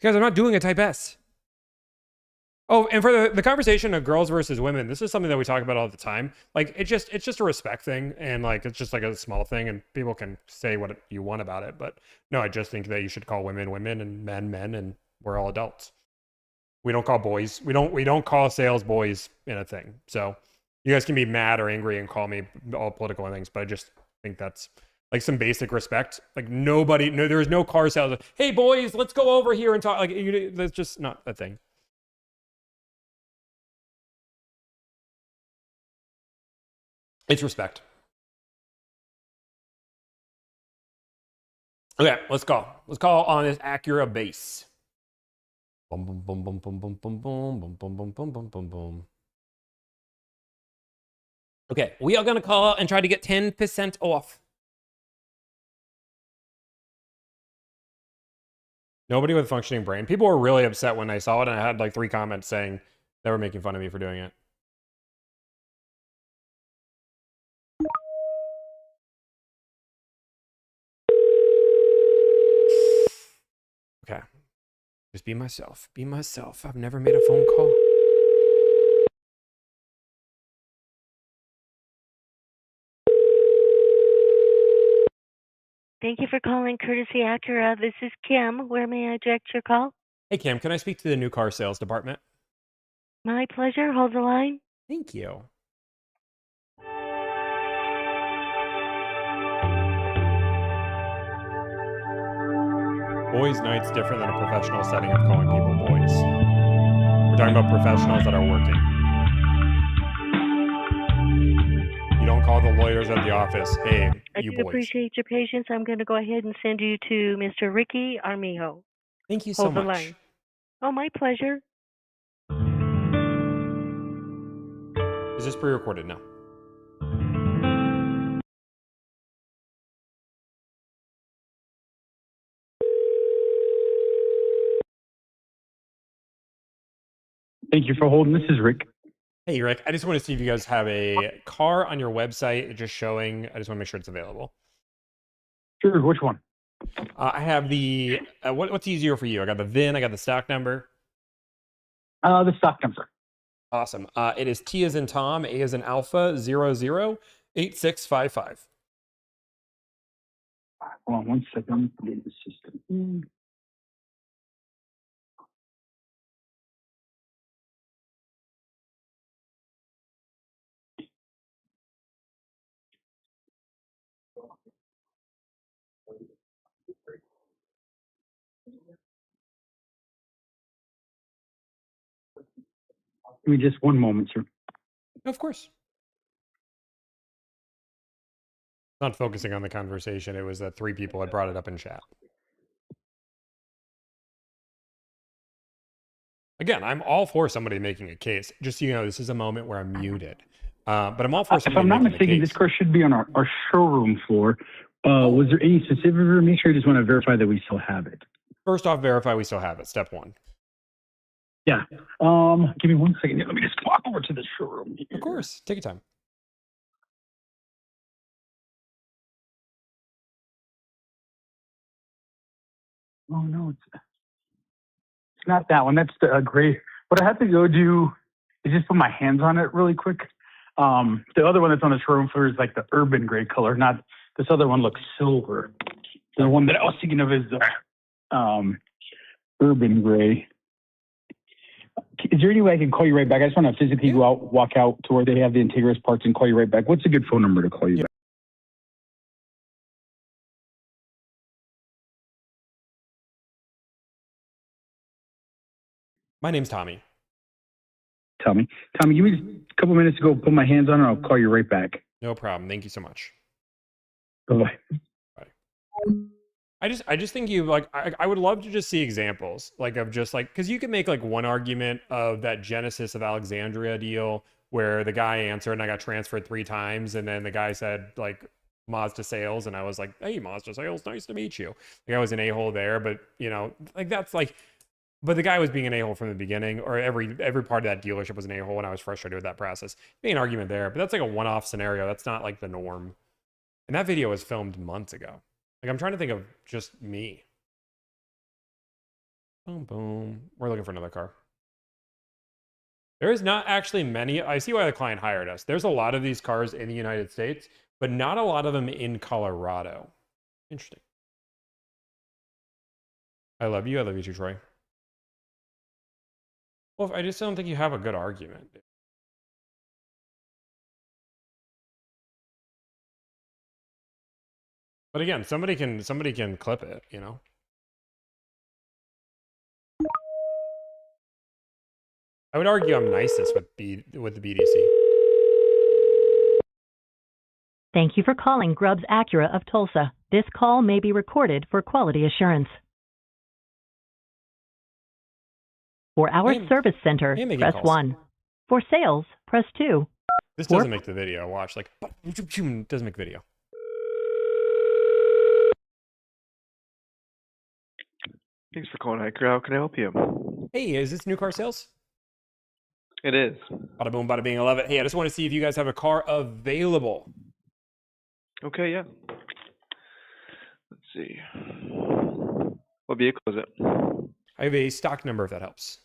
Guys, I'm not doing a Type S. Oh, and for the conversation of girls versus women, this is something that we talk about all the time. Like, it's just a respect thing, and like it's just like a small thing, and people can say what you want about it. But no, I just think that you should call women women and men men, and we're all adults. We don't call boys. We don't call sales boys in a thing. So you guys can be mad or angry and call me all political things, but I just think that's like some basic respect. Like there is no car sales. Hey boys, let's go over here and talk. Like that's just not a thing. It's respect. Okay, let's call. Let's call on this Acura base. Boom, boom, boom, boom, boom, boom, boom, boom, boom, boom, boom, boom, boom, boom, boom. Okay, we are gonna call and try to get 10% off. Nobody with a functioning brain. People were really upset when I saw it, and I had like 3 comments saying they were making fun of me for doing it. Okay. Just be myself. Be myself. I've never made a phone call. Thank you for calling Courtesy Acura. This is Kim. Where may I direct your call? Hey, Kim, can I speak to the new car sales department? My pleasure. Hold the line. Thank you. Boys' night's different than a professional setting of calling people boys. We're talking about professionals that are working. You don't call the lawyers at the office, hey, you I do boys. appreciate your patience. I'm going to go ahead and send you to Mr. Ricky Armijo. Thank you so Hold the much. line. Oh, my pleasure. Is this pre-recorded? No. Thank you for holding. This is Rick. Hey, Rick. I just want to see if you guys have a car on your website just showing. I just want to make sure it's available. Sure. Which one? I have the. What's easier for you? I got the VIN. I got the stock number. The stock number. Awesome. It is T as in Tom, A as in Alpha, 008655. Hold on 1 second. Get the system. Give me just one moment, sir. Of course. Not focusing on the conversation. It was that 3 people had brought it up in chat. Again, I'm all for somebody making a case. Just so you know, this is a moment where I'm muted. But I'm all for If somebody I'm not making mistaken, a this case. car should be on our showroom floor. Was there any specific information, or just want to verify that we still have it? First off, verify we still have it. Step 1. Yeah. Give me 1 second. Let me just walk over to the showroom here. Of course. Take your time. Oh, no, it's not that one. That's the gray. What I have to go do is just put my hands on it really quick. The other one that's on the showroom floor is like the urban gray color. Not this other one looks silver. The one that I was thinking of is the urban gray. Is there any way I can call you right back? I just want to physically go out, walk out to where they have the Integris parts and call you right back. What's a good phone number to call you back? My name's Tommy. Tommy, give me a couple minutes to go put my hands on it. I'll call you right back. No problem. Thank you so much. Bye-bye. I just think you like I would love to just see examples like of just like because you can make like one argument of that Genesis of Alexandria deal where the guy answered and I got transferred 3 times and then the guy said like Mazda sales and I was like, hey, Mazda sales, nice to meet you. Like I was an a-hole there, but you know, like that's like but the guy was being an a-hole from the beginning, or every part of that dealership was an a-hole, and I was frustrated with that process. Be an argument there, but that's like a one-off scenario. That's not like the norm. And that video was filmed months ago. Like I'm trying to think of just me. Boom, boom. We're looking for another car. There is not actually many. I see why the client hired us. There's a lot of these cars in the United States, but not a lot of them in Colorado. Interesting. I love you. I love you too, Troy. Well, I just don't think you have a good argument. But again, somebody can clip it, you know. I would argue I'm nicest with the BDC. Thank you for calling Grubbs Acura of Tulsa. This call may be recorded for quality assurance. For our service center, press 1. For sales, press 2. This doesn't make the video. Watch, like, doesn't make video. Thanks for calling Acura. How can I help you? Hey, is this new car sales? It is. Bada boom, bada bing, I love it. Hey, I just want to see if you guys have a car available. Okay, yeah. Let's see. What vehicle is it? I have a stock number if that helps.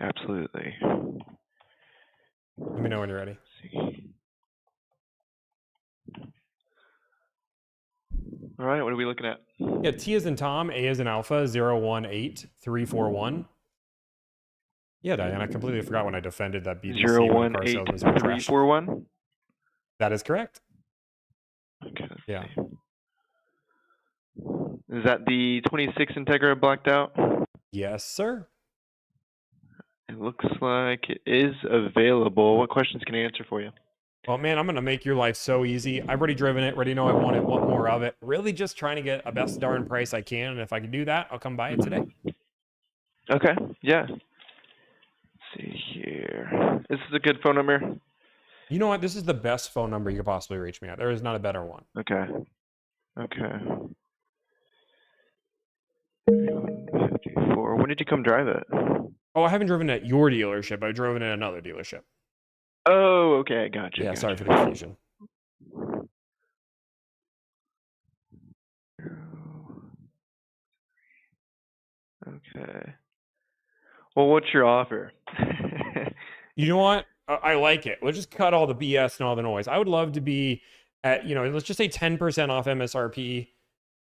Absolutely. Let me know when you're ready. Let's see. All right, what are we looking at? Yeah, T as in Tom, A as in Alpha, 018341. Yeah, Diane, I completely forgot when I defended that BDC. 018341? That is correct. Okay. Yeah. Is that the 26 Integra blacked out? Yes, sir. It looks like it is available. What questions can I answer for you? Well, man, I'm going to make your life so easy. I've already driven it, already know I want it, want more of it. Really just trying to get a best darn price I can. And if I can do that, I'll come buy it today. Okay. Yeah. Let's see here. This is a good phone number. You know what? This is the best phone number you could possibly reach me at. There is not a better one. Okay. Okay. 3154. When did you come drive it? Oh, I haven't driven it at your dealership. I've driven it at another dealership. Oh, okay. Gotcha. Yeah, sorry gotcha. for the confusion. Okay. Well, what's your offer? You know what? I like it. Let's just cut all the BS and all the noise. I would love to be at, let's just say 10% off MSRP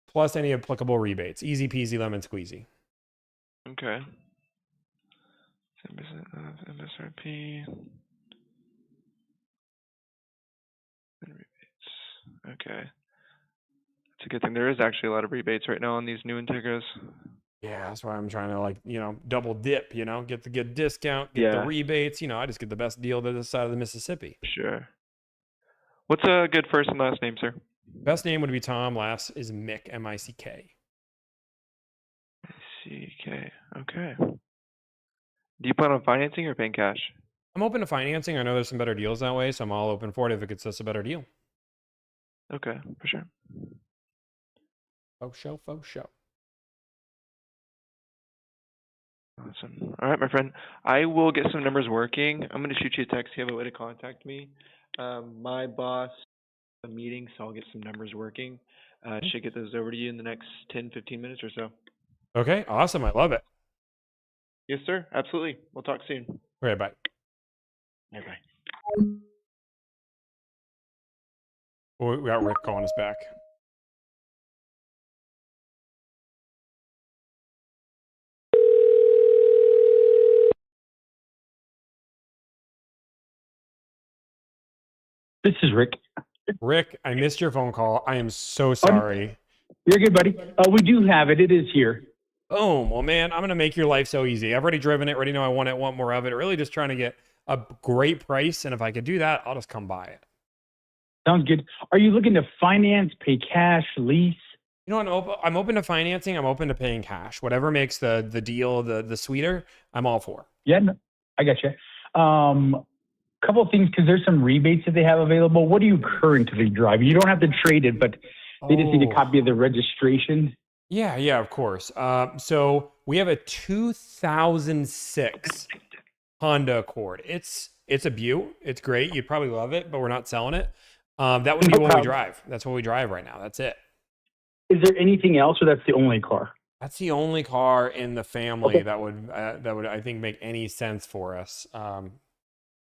plus any applicable rebates. Easy peasy lemon squeezy. Okay. 10% off MSRP. And rebates. Okay. It's a good thing. There is actually a lot of rebates right now on these new Integras. Yeah, that's why I'm trying to double dip, get the good discount, get the rebates. I just get the best deal to this side of the Mississippi. Sure. What's a good first and last name, sir? Best name would be Tom. Last is Mick, M-I-C-K. C-K. Okay. Do you plan on financing or paying cash? I'm open to financing. I know there's some better deals that way, so I'm all open for it if it gets us a better deal. Okay, for sure. Faux show. Awesome. All right, my friend. I will get some numbers working. I'm going to shoot you a text. You have a way to contact me. My boss a meeting, so I'll get some numbers working. Should get those over to you in the next 10, 15 minutes or so. Okay, awesome. I love it. Yes, sir. Absolutely. We'll talk soon. Okay, bye. Bye-bye. We got Rick calling us back. This is Rick. Rick, I missed your phone call. I am so sorry. You're good, buddy. We do have it. It is here. Oh, well, man, I'm going to make your life so easy. I've already driven it. Already know I want more of it. Really just trying to get a great price. And if I could do that, I'll just come buy it. Sounds good. Are you looking to finance, pay cash, lease? I'm open to financing. I'm open to paying cash. Whatever makes the deal the sweeter, I'm all for. Yeah, no, I got you. Couple of things, because there's some rebates that they have available. What do you currently drive? You don't have to trade it, but they just need a copy of the registration. Yeah, of course. So we have a 2006 Honda Accord. It's a beaut. It's great. You'd probably love it, but we're not selling it. That would be what we drive. That's what we drive right now. That's it. Is there anything else, or that's the only car? That's the only car in the family that would I think make any sense for us.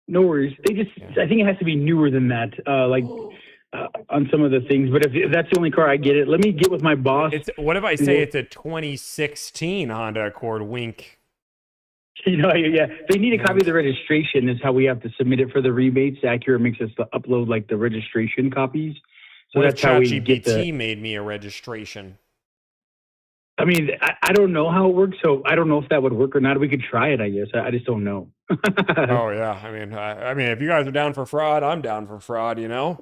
No worries. I think it has to be newer than that, on some of the things. But if that's the only car, I get it. Let me get with my boss. What if I say it's a 2016 Honda Accord? Wink. Yeah. They need a copy of the registration. Is how we have to submit it for the rebates. Acura makes us upload the registration copies. So what that's how we get ChatGPT made me a registration? I mean, I don't know how it works, so I don't know if that would work or not. We could try it, I guess. I just don't know. Oh yeah, I mean, if you guys are down for fraud, I'm down for fraud. No,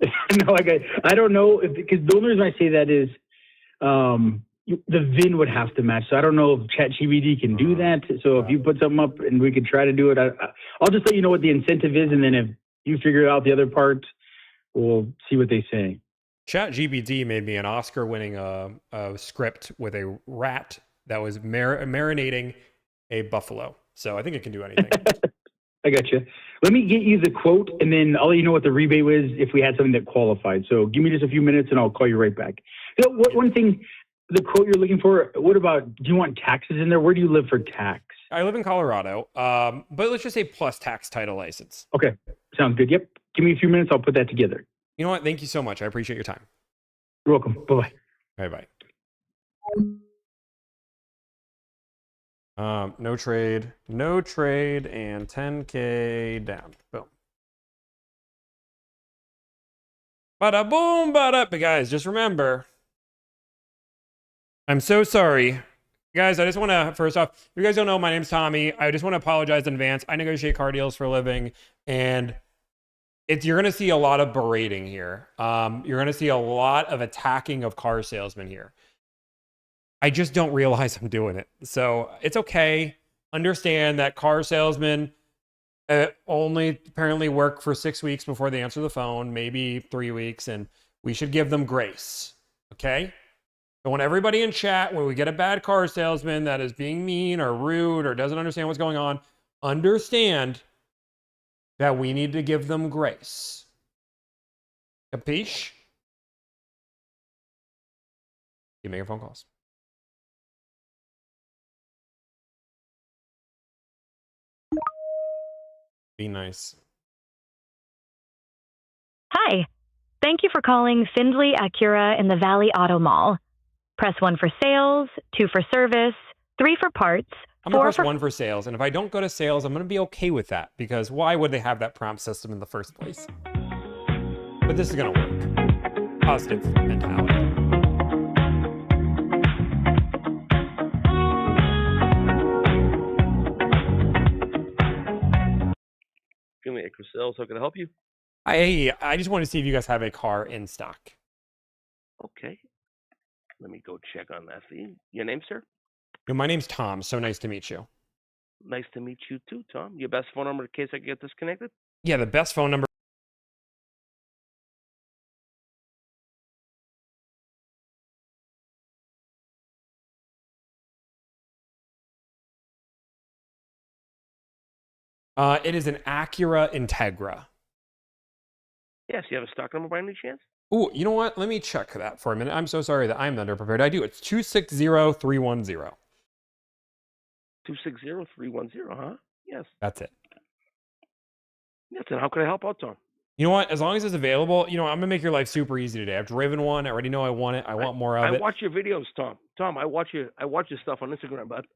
I don't know because the only reason I say that is the VIN would have to match. So I don't know if ChatGPT can do that. So if you put something up and we could try to do it, I'll just let you know what the incentive is, and then if you figure out the other part, we'll see what they say. ChatGPT made me an Oscar-winning script with a rat that was marinating a buffalo. So I think it can do anything. I got you. Let me get you the quote, and then I'll let you know what the rebate was if we had something that qualified. So give me just a few minutes, and I'll call you right back. One thing, the quote you're looking for, what about, do you want taxes in there? Where do you live for tax? I live in Colorado, but let's just say plus tax title license. Okay, sounds good. Yep. Give me a few minutes. I'll put that together. You know what? Thank you so much. I appreciate your time. You're welcome. Bye-bye. Bye-bye. No trade, and 10K down. Boom. Bada boom, bada. But guys, just remember, I'm so sorry. Guys, I just want to, first off, if you guys don't know, my name's Tommy. I just want to apologize in advance. I negotiate car deals for a living, and you're going to see a lot of berating here. You're going to see a lot of attacking of car salesmen here. I just don't realize I'm doing it. So it's okay. understand that car salesmen only apparently work for 6 weeks before they answer the phone, maybe 3 weeks, and we should give them grace. Okay? I want everybody in chat, when we get a bad car salesman that is being mean or rude or doesn't understand what's going on, understand that we need to give them grace. Capiche? You make your phone calls. Be nice. Hi. Thank you for calling Findlay Acura in the Valley Auto Mall. Press 1 for sales, 2 for service, 3 for parts, I'm going 4 to press for 1 for sales. And if I don't go to sales, I'm going to be okay with that. Because why would they have that prompt system in the first place? But this is going to work. Positive mentality. Finley Acura Sales, how can I help you? I just want to see if you guys have a car in stock. Okay. Let me go check on that for you. Your name, sir? My name's Tom. So nice to meet you. Nice to meet you too, Tom. Your best phone number in case I get disconnected? Yeah, the best phone number. It is an Acura Integra. Yes, you have a stock number by any chance? Ooh, you know what? Let me check that for a minute. I'm so sorry that I'm underprepared. I do. It's 260310. 260310, huh? Yes. That's it. Yes, and how can I help out, Tom? You know what? As long as it's available, I'm going to make your life super easy today. I've driven one. I already know I want it. I want more of it. I watch your videos, Tom. Tom, I watch your stuff on Instagram, bud.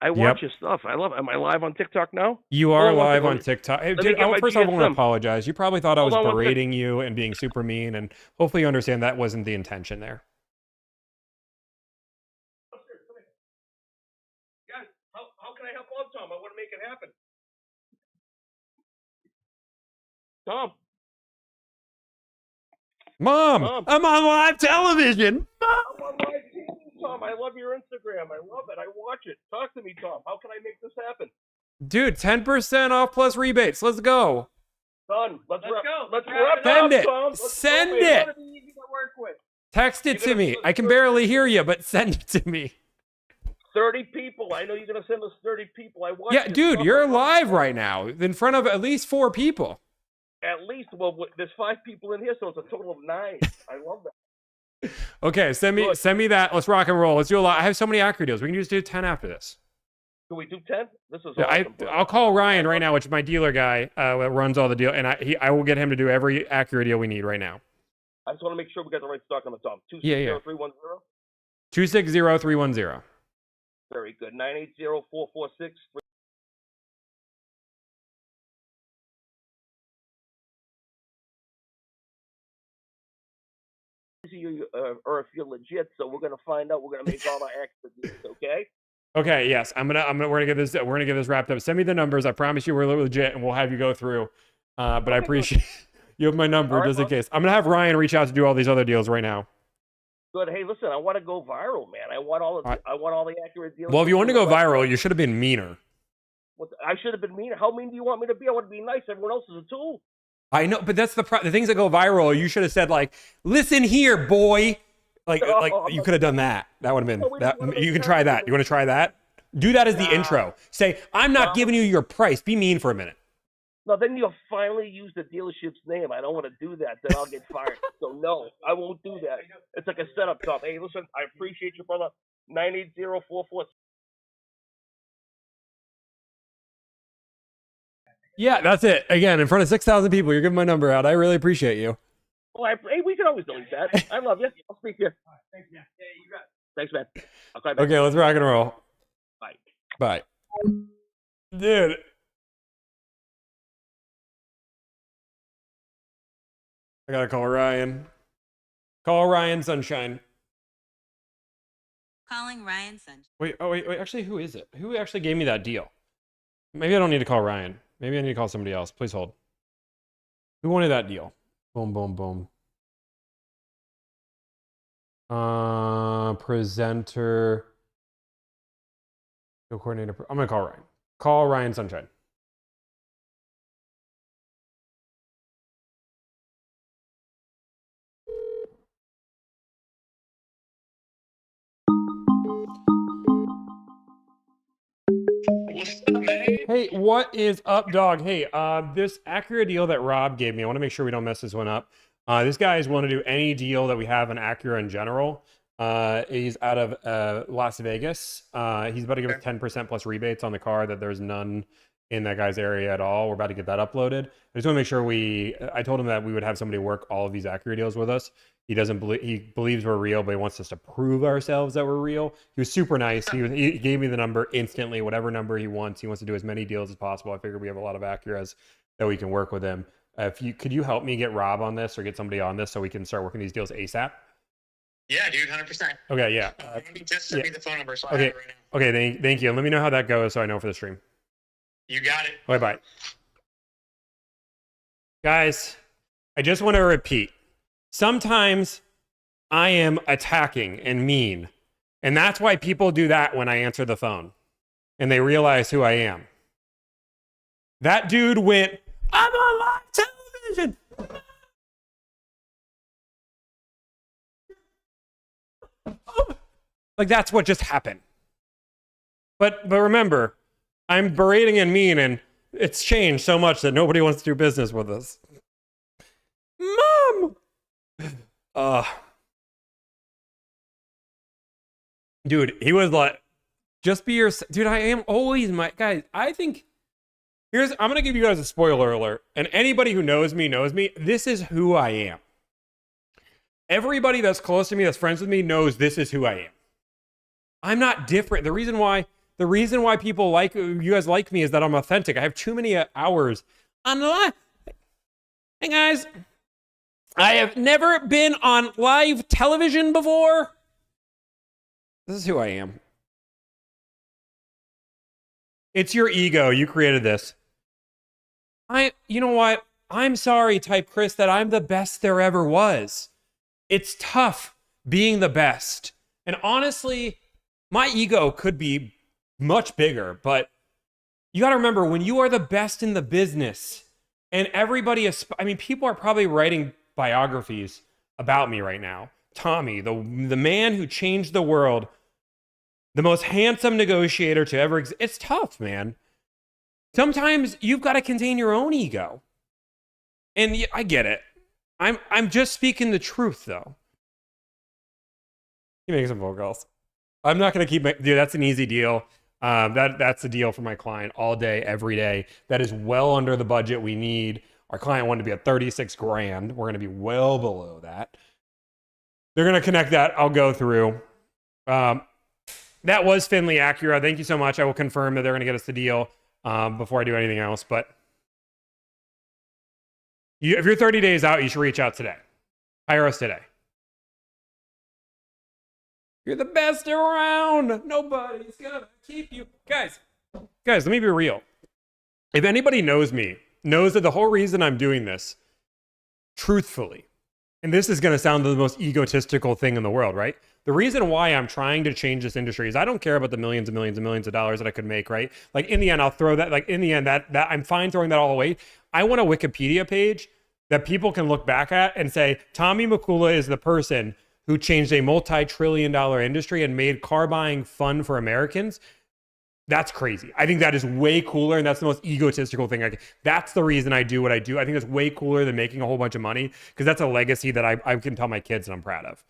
I watch your stuff. I love it. Am I live on TikTok now? You are live on TikTok. Hey, dude, first I want to GSM. apologize. You probably thought I was Hold on one berating you and being super mean, and hopefully you understand that wasn't the intention there. Guys, how can I help out, Tom? I want to make it happen. Tom. Mom, I'm on live television. I'm on live TV, Tom. I love your Instagram. I love it. I watch it. Talk to me, Tom. How can I make this happen? Dude, 10% off plus rebates. Let's go. Done. Let's go. Let's wrap Send up, it. Tom. Let's Send go. it. It's gonna be easy to work with. Text it to me. I can barely hear you, but send it to me. 30 people. I know you're gonna send us 30 people. I watch. Yeah, your dude, stuff. you're live right now in front of at least 4 people. At least, well, there's 5 people in here, so it's a total of 9. I love that. Okay, send me that. Let's rock and roll. Let's do a lot. I have so many Acura deals. We can just do 10 after this. Can we do 10? This is Yeah, awesome. I'll call Ryan right now, which is my dealer guy that runs all the deal, and I will get him to do every Acura deal we need right now. I just want to make sure we got the right stock on the top. Yeah. 260310. 260310. Very good. 980-446. You or if you're legit, so we're gonna find out. We're gonna make all our extra deals, okay? Okay, yes, we're gonna get this wrapped up. Send me the numbers. I promise you we're legit, and we'll have you go through. But I appreciate you have my number All right, just in bud. case. I'm gonna have Ryan reach out to do all these other deals right now. Good. Hey, listen, I want to go viral, man. I want all the accurate deals. Well, if you want to go viral, you should have been meaner. I should have been mean. How mean do you want me to be? I want to be nice. Everyone else is a tool. I know, but that's the things that go viral. You should have said like, "Listen here, boy." Like you could have done that. That would have been that. You can try that. You want to try that? Do that as the intro. Say, "I'm not giving you your price." Be mean for a minute. No, then you'll finally use the dealership's name. I don't want to do that. Then I'll get fired. So no, I won't do that. It's like a setup, Tom. Hey, listen, I appreciate you, brother. 980-446. Yeah, that's it. Again, in front of 6,000 people, you're giving my number out. I really appreciate you. Well, hey, we can always delete that. I love you. I'll speak to you. Thanks, man. Yeah, you got it. Thanks, man. I'll call you back. Okay, let's rock and roll. Bye. Bye. Dude. I gotta call Ryan. Call Ryan Sunshine. Calling Ryan Sunshine. Wait, actually, who is it? Who actually gave me that deal? Maybe I don't need to call Ryan. Maybe I need to call somebody else. Please hold. Who wanted that deal? Boom, boom, boom. Presenter. Deal coordinator. I'm gonna call Ryan. Call Ryan Sunshine. What's up, man? Hey, what is up, dog? Hey, this Acura deal that Rob gave me, I want to make sure we don't mess this one up. This guy's want to do any deal that we have in Acura in general. He's out of Las Vegas. He's about to give us 10% plus rebates on the car that there's none in that guy's area at all. We're about to get that uploaded. I just want to make sure I told him that we would have somebody work all of these Acura deals with us. He doesn't believe, he believes we're real, but he wants us to prove ourselves that we're real. He was super nice. He gave me the number instantly, whatever number he wants. He wants to do as many deals as possible. I figured we have a lot of Acuras that we can work with him. Could you help me get Rob on this or get somebody on this so we can start working these deals ASAP? Yeah, dude, 100%. Okay, yeah. Just send me the phone number so I Okay, have it right now. okay, thank you. Let me know how that goes so I know for the stream. You got it. Bye-bye. Guys, I just want to repeat. Sometimes I am attacking and mean. And that's why people do that when I answer the phone. And they realize who I am. That dude went, I'm on live television. Like that's what just happened. But remember, I'm berating and mean, and it's changed so much that nobody wants to do business with us. Mom! Dude, he was like, just be your... Dude, I am always my... Guys, I think... I'm going to give you guys a spoiler alert. And anybody who knows me. This is who I am. Everybody that's close to me, that's friends with me, knows this is who I am. I'm not different. The reason why people like you guys like me is that I'm authentic. I have too many hours on live. Hey guys, I have never been on live television before. This is who I am. It's your ego. You created this. You know what? I'm sorry, Type Chris, that I'm the best there ever was. It's tough being the best. And honestly, my ego could be much bigger, but you got to remember when you are the best in the business and everybody is, people are probably writing biographies about me right now. Tommy, the man who changed the world, the most handsome negotiator to ever exist. It's tough, man. Sometimes you've got to contain your own ego. And I get it. I'm just speaking the truth, though. You make some phone calls. I'm not going to keep... Dude, that's an easy deal. That's a deal for my client all day, every day. That is well under the budget we need. Our client wanted to be at 36 grand. We're going to be well below that. They're going to connect that. I'll go through. That was Finley Acura. Thank you so much. I will confirm that they're going to get us the deal before I do anything else. But if you're 30 days out, you should reach out today. Hire us today. You're the best around. Nobody's gonna keep you. Guys, let me be real. If anybody knows me, knows that the whole reason I'm doing this, truthfully, and this is gonna sound the most egotistical thing in the world, right? The reason why I'm trying to change this industry is I don't care about the millions and millions and millions of dollars that I could make, right? Like in the end, I'll throw that, that I'm fine throwing that all away. I want a Wikipedia page that people can look back at and say, Tommy Mikula is the person who changed a multi-trillion-dollar industry and made car buying fun for Americans. That's crazy. I think that is way cooler, and that's the most egotistical thing. That's the reason I do what I do. I think it's way cooler than making a whole bunch of money, because that's a legacy that I can tell my kids and I'm proud of.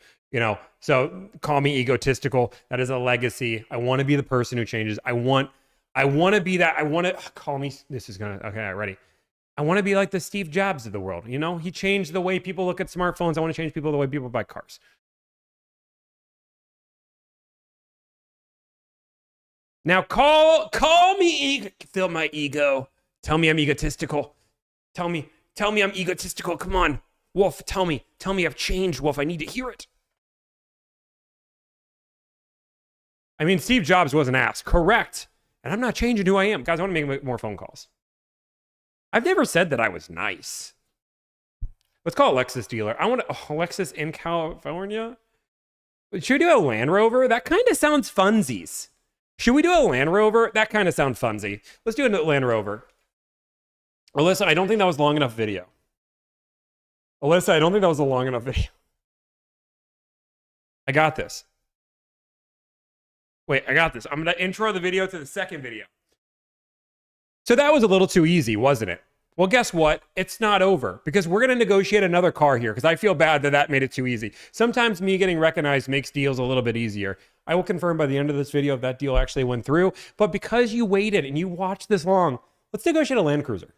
So call me egotistical. That is a legacy. I want to be the person who changes. I want to be that. I want to call me. This is gonna. Okay, ready. I want to be like the Steve Jobs of the world. He changed the way people look at smartphones. I want to change the way people buy cars. Now call me, feel my ego. Tell me I'm egotistical. Tell me I'm egotistical. Come on, Wolf, tell me I've changed, Wolf. I need to hear it. Steve Jobs was an ass, correct. And I'm not changing who I am. Guys, I want to make more phone calls. I've never said that I was nice. Let's call a Lexus dealer. I want a Lexus in California. Should we do a Land Rover? That kind of sounds funsies. Should we do a Land Rover? That kind of sounds funsy. Let's do a Land Rover. Alyssa, I don't think that was long enough video. Alyssa, I don't think that was a long enough video. I got this. Wait, I got this. I'm going to intro the video to the second video. So that was a little too easy, wasn't it? Well, guess what? It's not over because we're going to negotiate another car here because I feel bad that that made it too easy. Sometimes me getting recognized makes deals a little bit easier. I will confirm by the end of this video if that deal actually went through. But because you waited and you watched this long, let's negotiate a Land Cruiser.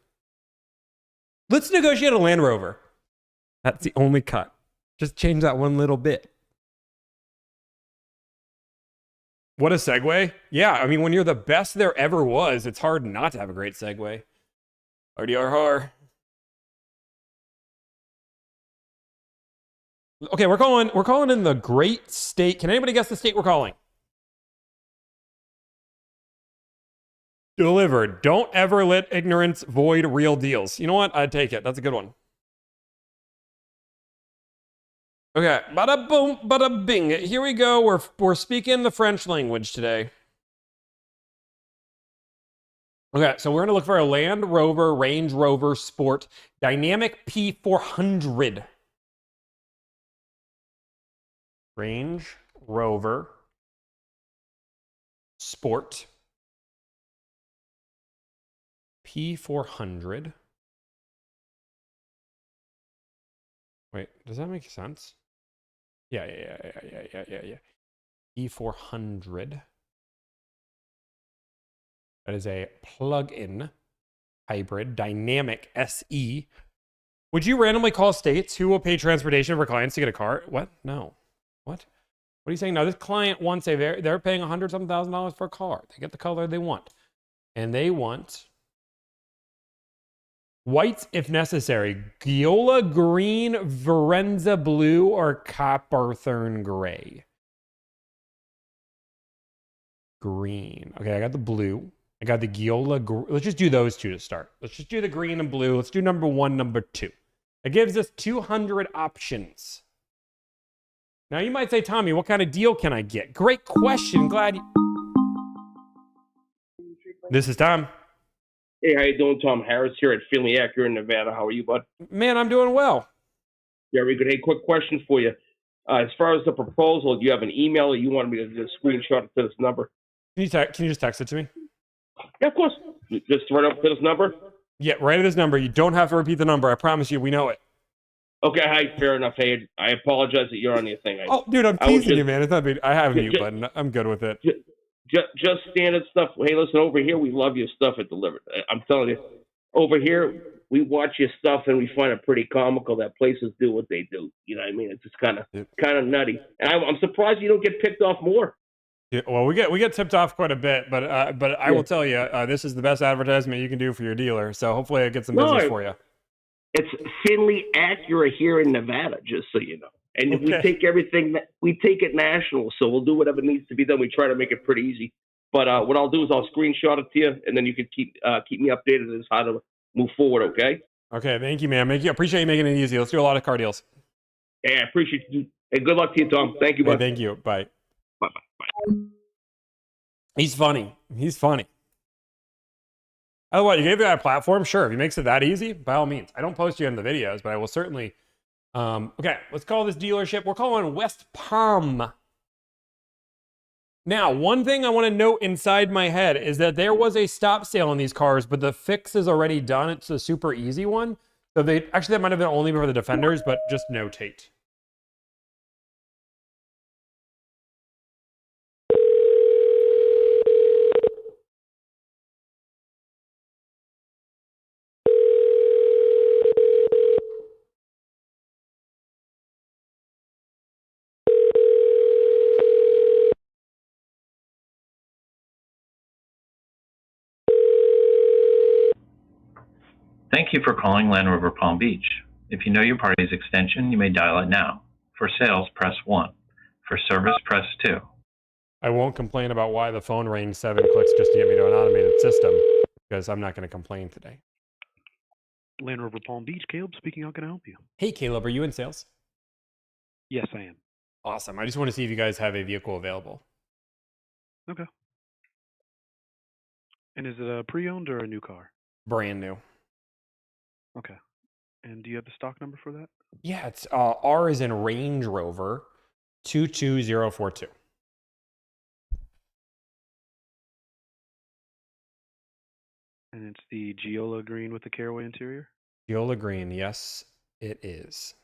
Let's negotiate a Land Rover. That's the only cut. Just change that one little bit. What a segue. Yeah, I mean, when you're the best there ever was, it's hard not to have a great segue. RDRR. Okay, we're calling in the great state. Can anybody guess the state we're calling? Delivered. Don't ever let ignorance void real deals. You know what? I'd take it. That's a good one. Okay, bada boom, bada bing. Here we go. We're speaking the French language today. Okay, so we're gonna look for a Land Rover, Range Rover Sport, Dynamic P400. Range Rover Sport P400. Wait, does that make sense? Yeah. E400. That is a plug-in hybrid dynamic SE. Would you randomly call states who will pay transportation for clients to get a car? What? No. What? What are you saying? Now this client wants they're paying $100,000 for a car. They get the color they want, and they want white if necessary, Giola green, Varenza blue, or Copperthorn gray. Green. Okay, I got the blue. I got the Giola. Let's just do those two to start. Let's just do the green and blue. Let's do number 1, number 2. It gives us 200 options. Now you might say, Tommy, what kind of deal can I get? Great question. Glad you... This is Tom. Hey, how you doing? Tom Harris here at Finley Acura in Nevada. How are you, bud? Man, I'm doing well. Very good. Hey, quick question for you. As far as the proposal, do you have an email or you want me to just screenshot it to this number? Can you just text it to me? Yeah, of course. Just right up to this number? Yeah, right at this number. You don't have to repeat the number. I promise you, we know it. Okay, hi, fair enough. Hey, I apologize that you're on your thing. Oh, dude, I'm teasing you, man. It's not big. I have a mute button. I'm good with it. Just standard stuff. Hey, listen, over here, we love your stuff at Delivered. I'm telling you, over here, we watch your stuff and we find it pretty comical that places do what they do. You know what I mean? It's just kind of nutty. And I'm surprised you don't get picked off more. Yeah, well, we get tipped off quite a bit, but I will tell you, this is the best advertisement you can do for your dealer. So hopefully it gets some business for you. It's Finley Acura here in Nevada, just so you know. And we take everything, we take it national, so we'll do whatever needs to be done. We try to make it pretty easy. But what I'll do is I'll screenshot it to you, and then you can keep me updated as how to move forward, okay? Okay, thank you, man. Appreciate you making it easy. Let's do a lot of car deals. Yeah, I appreciate you. Hey, good luck to you, Tom. Thank you, bud. Hey, thank you. Bye. Bye. He's funny. Oh, what? You gave the guy a platform? Sure. If he makes it that easy, by all means. I don't post you in the videos, but I will certainly... okay, let's call this dealership. We're calling West Palm. Now, one thing I want to note inside my head is that there was a stop sale on these cars, but the fix is already done. It's a super easy one. So that might have been only for the Defenders, but just notate. Thank you for calling Land Rover Palm Beach. If you know your party's extension, you may dial it now. For sales, press 1. For service, press 2. I won't complain about why the phone rang 7 clicks just to get me to an automated system, because I'm not going to complain today. Land Rover Palm Beach, Caleb speaking. How can I help you? Hey, Caleb, are you in sales? Yes, I am. Awesome. I just want to see if you guys have a vehicle available. Okay. And is it a pre-owned or a new car? Brand new. Okay. And do you have the stock number for that? Yeah, it's R is in Range Rover 22042. And it's the Giola green with the caraway interior? Viola green, yes, it is.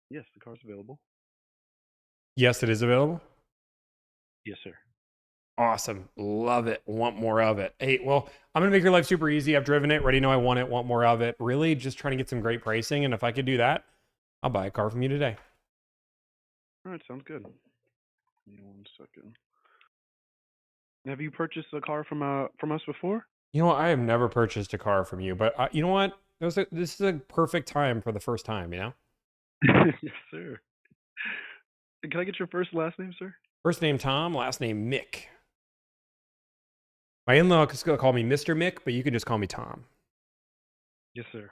Yes, the car's available. Yes, it is available. Yes, sir. Awesome. Love it. Want more of it. Hey, well, I'm going to make your life super easy. I've driven it. Already know I want it. Want more of it. Really just trying to get some great pricing. And if I could do that, I'll buy a car from you today. All right, sounds good. Give me 1 second. Have you purchased a car from us before? You know what? I have never purchased a car from you, but you know what? This is a perfect time for the first time, you know? Yes, sir. And can I get your first and last name, sir? First name Tom, last name Mick. My in-law is going to call me Mr. Mick, but you can just call me Tom. Yes, sir.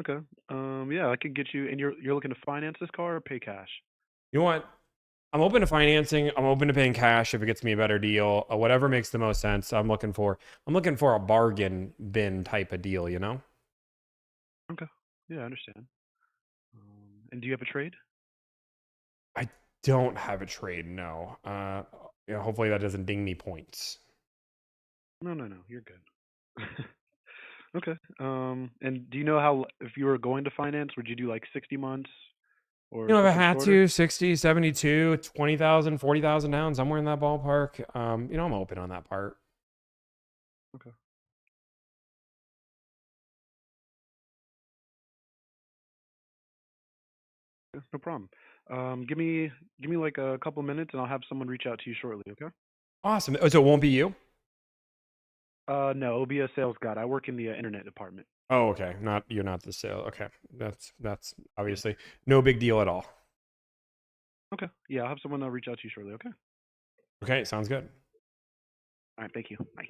Okay. Yeah, I could get you. And you're looking to finance this car or pay cash? You know what? I'm open to financing. I'm open to paying cash if it gets me a better deal. Whatever makes the most sense. I'm looking for a bargain bin type of deal, you know? Okay. Yeah, I understand. And do you have a trade? I don't have a trade, no. Hopefully that doesn't ding me points. No, you're good. Okay. And do you know how, if you were going to finance, would you do like 60 months or If I something had shorter? to, 60, 72, 20,000, 40,000 down, somewhere in that ballpark. I'm open on that part. Okay. Yeah, no problem. Give me like a couple minutes and I'll have someone reach out to you shortly, okay? Awesome. Oh, so it won't be you? No, it'll be a sales guy. I work in the internet department. Oh, okay. You're not the sale. Okay. That's obviously no big deal at all. Okay. Yeah, I'll have someone reach out to you shortly, okay? Okay, sounds good. All right, thank you. Bye.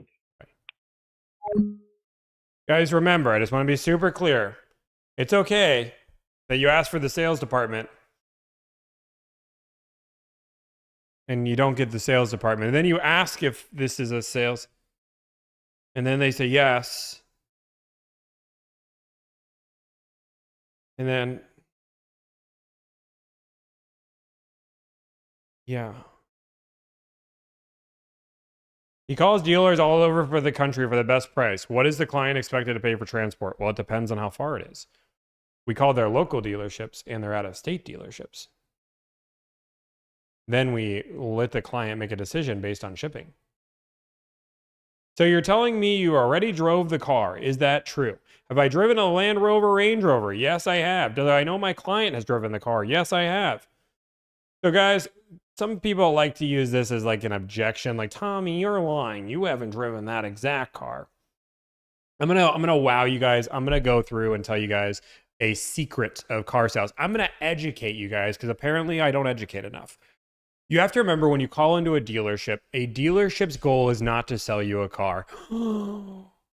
Guys, remember, I just want to be super clear. It's okay that you ask for the sales department and you don't get the sales department. And then you ask if this is a sales, and then they say yes. And then, yeah. He calls dealers all over for the country for the best price. What is the client expected to pay for transport? Well, it depends on how far it is. We call their local dealerships and their out-of-state dealerships. Then we let the client make a decision based on shipping. So you're telling me you already drove the car. Is that true? Have I driven a Land Rover, Range Rover? Yes, I have. Do I know my client has driven the car? Yes, I have. So guys, some people like to use this as like an objection, like, Tommy, you're lying. You haven't driven that exact car. I'm gonna wow you guys. I'm gonna go through and tell you guys a secret of car sales. I'm gonna educate you guys because apparently I don't educate enough. You have to remember when you call into a dealership's goal is not to sell you a car.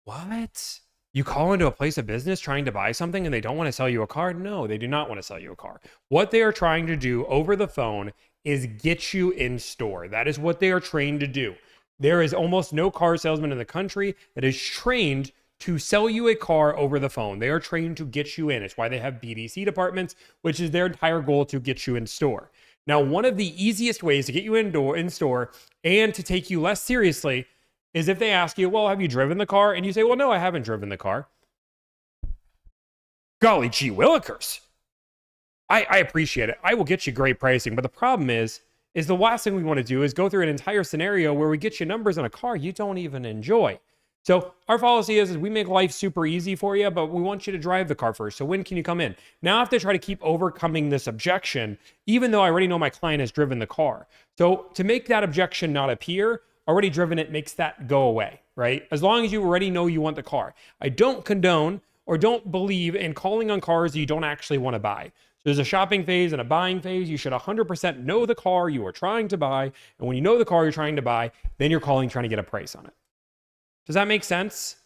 What? You call into a place of business trying to buy something and they don't want to sell you a car? No, they do not want to sell you a car. What they are trying to do over the phone is get you in store. That is what they are trained to do. There is almost no car salesman in the country that is trained to sell you a car over the phone. They are trained to get you in. It's why they have BDC departments, which is their entire goal to get you in store. Now, one of the easiest ways to get you in store and to take you less seriously is if they ask you, well, have you driven the car? And you say, well, no, I haven't driven the car. Golly gee willikers. I appreciate it. I will get you great pricing. But the problem is the last thing we want to do is go through an entire scenario where we get you numbers on a car you don't even enjoy. So our policy is we make life super easy for you, but we want you to drive the car first. So when can you come in? Now I have to try to keep overcoming this objection, even though I already know my client has driven the car. So to make that objection not appear, already driven it makes that go away, right? As long as you already know you want the car. I don't condone or don't believe in calling on cars that you don't actually want to buy. So there's a shopping phase and a buying phase. You should 100% know the car you are trying to buy. And when you know the car you're trying to buy, then you're calling trying to get a price on it. Does that make sense?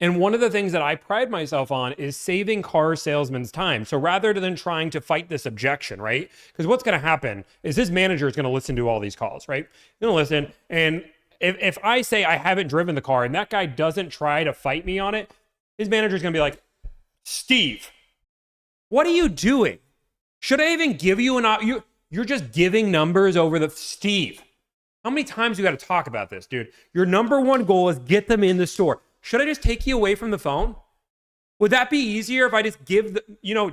And one of the things that I pride myself on is saving car salesmen's time. So rather than trying to fight this objection, right? Because what's going to happen is his manager is going to listen to all these calls, right? He's going to listen. And if I say I haven't driven the car and that guy doesn't try to fight me on it, his manager is going to be like, Steve, what are you doing? Should I even give you you're just giving numbers over the Steve. How many times you got to talk about this, dude? Your number one goal is get them in the store. Should I just take you away from the phone? Would that be easier if I just give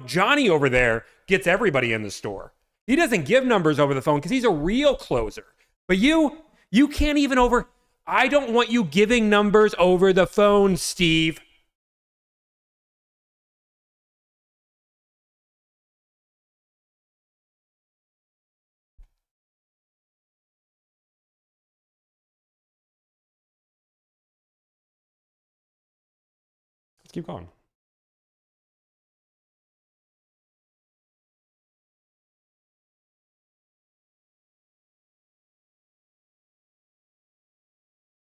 Johnny over there gets everybody in the store. He doesn't give numbers over the phone because he's a real closer. But you can't even I don't want you giving numbers over the phone, Steve. Let's keep going.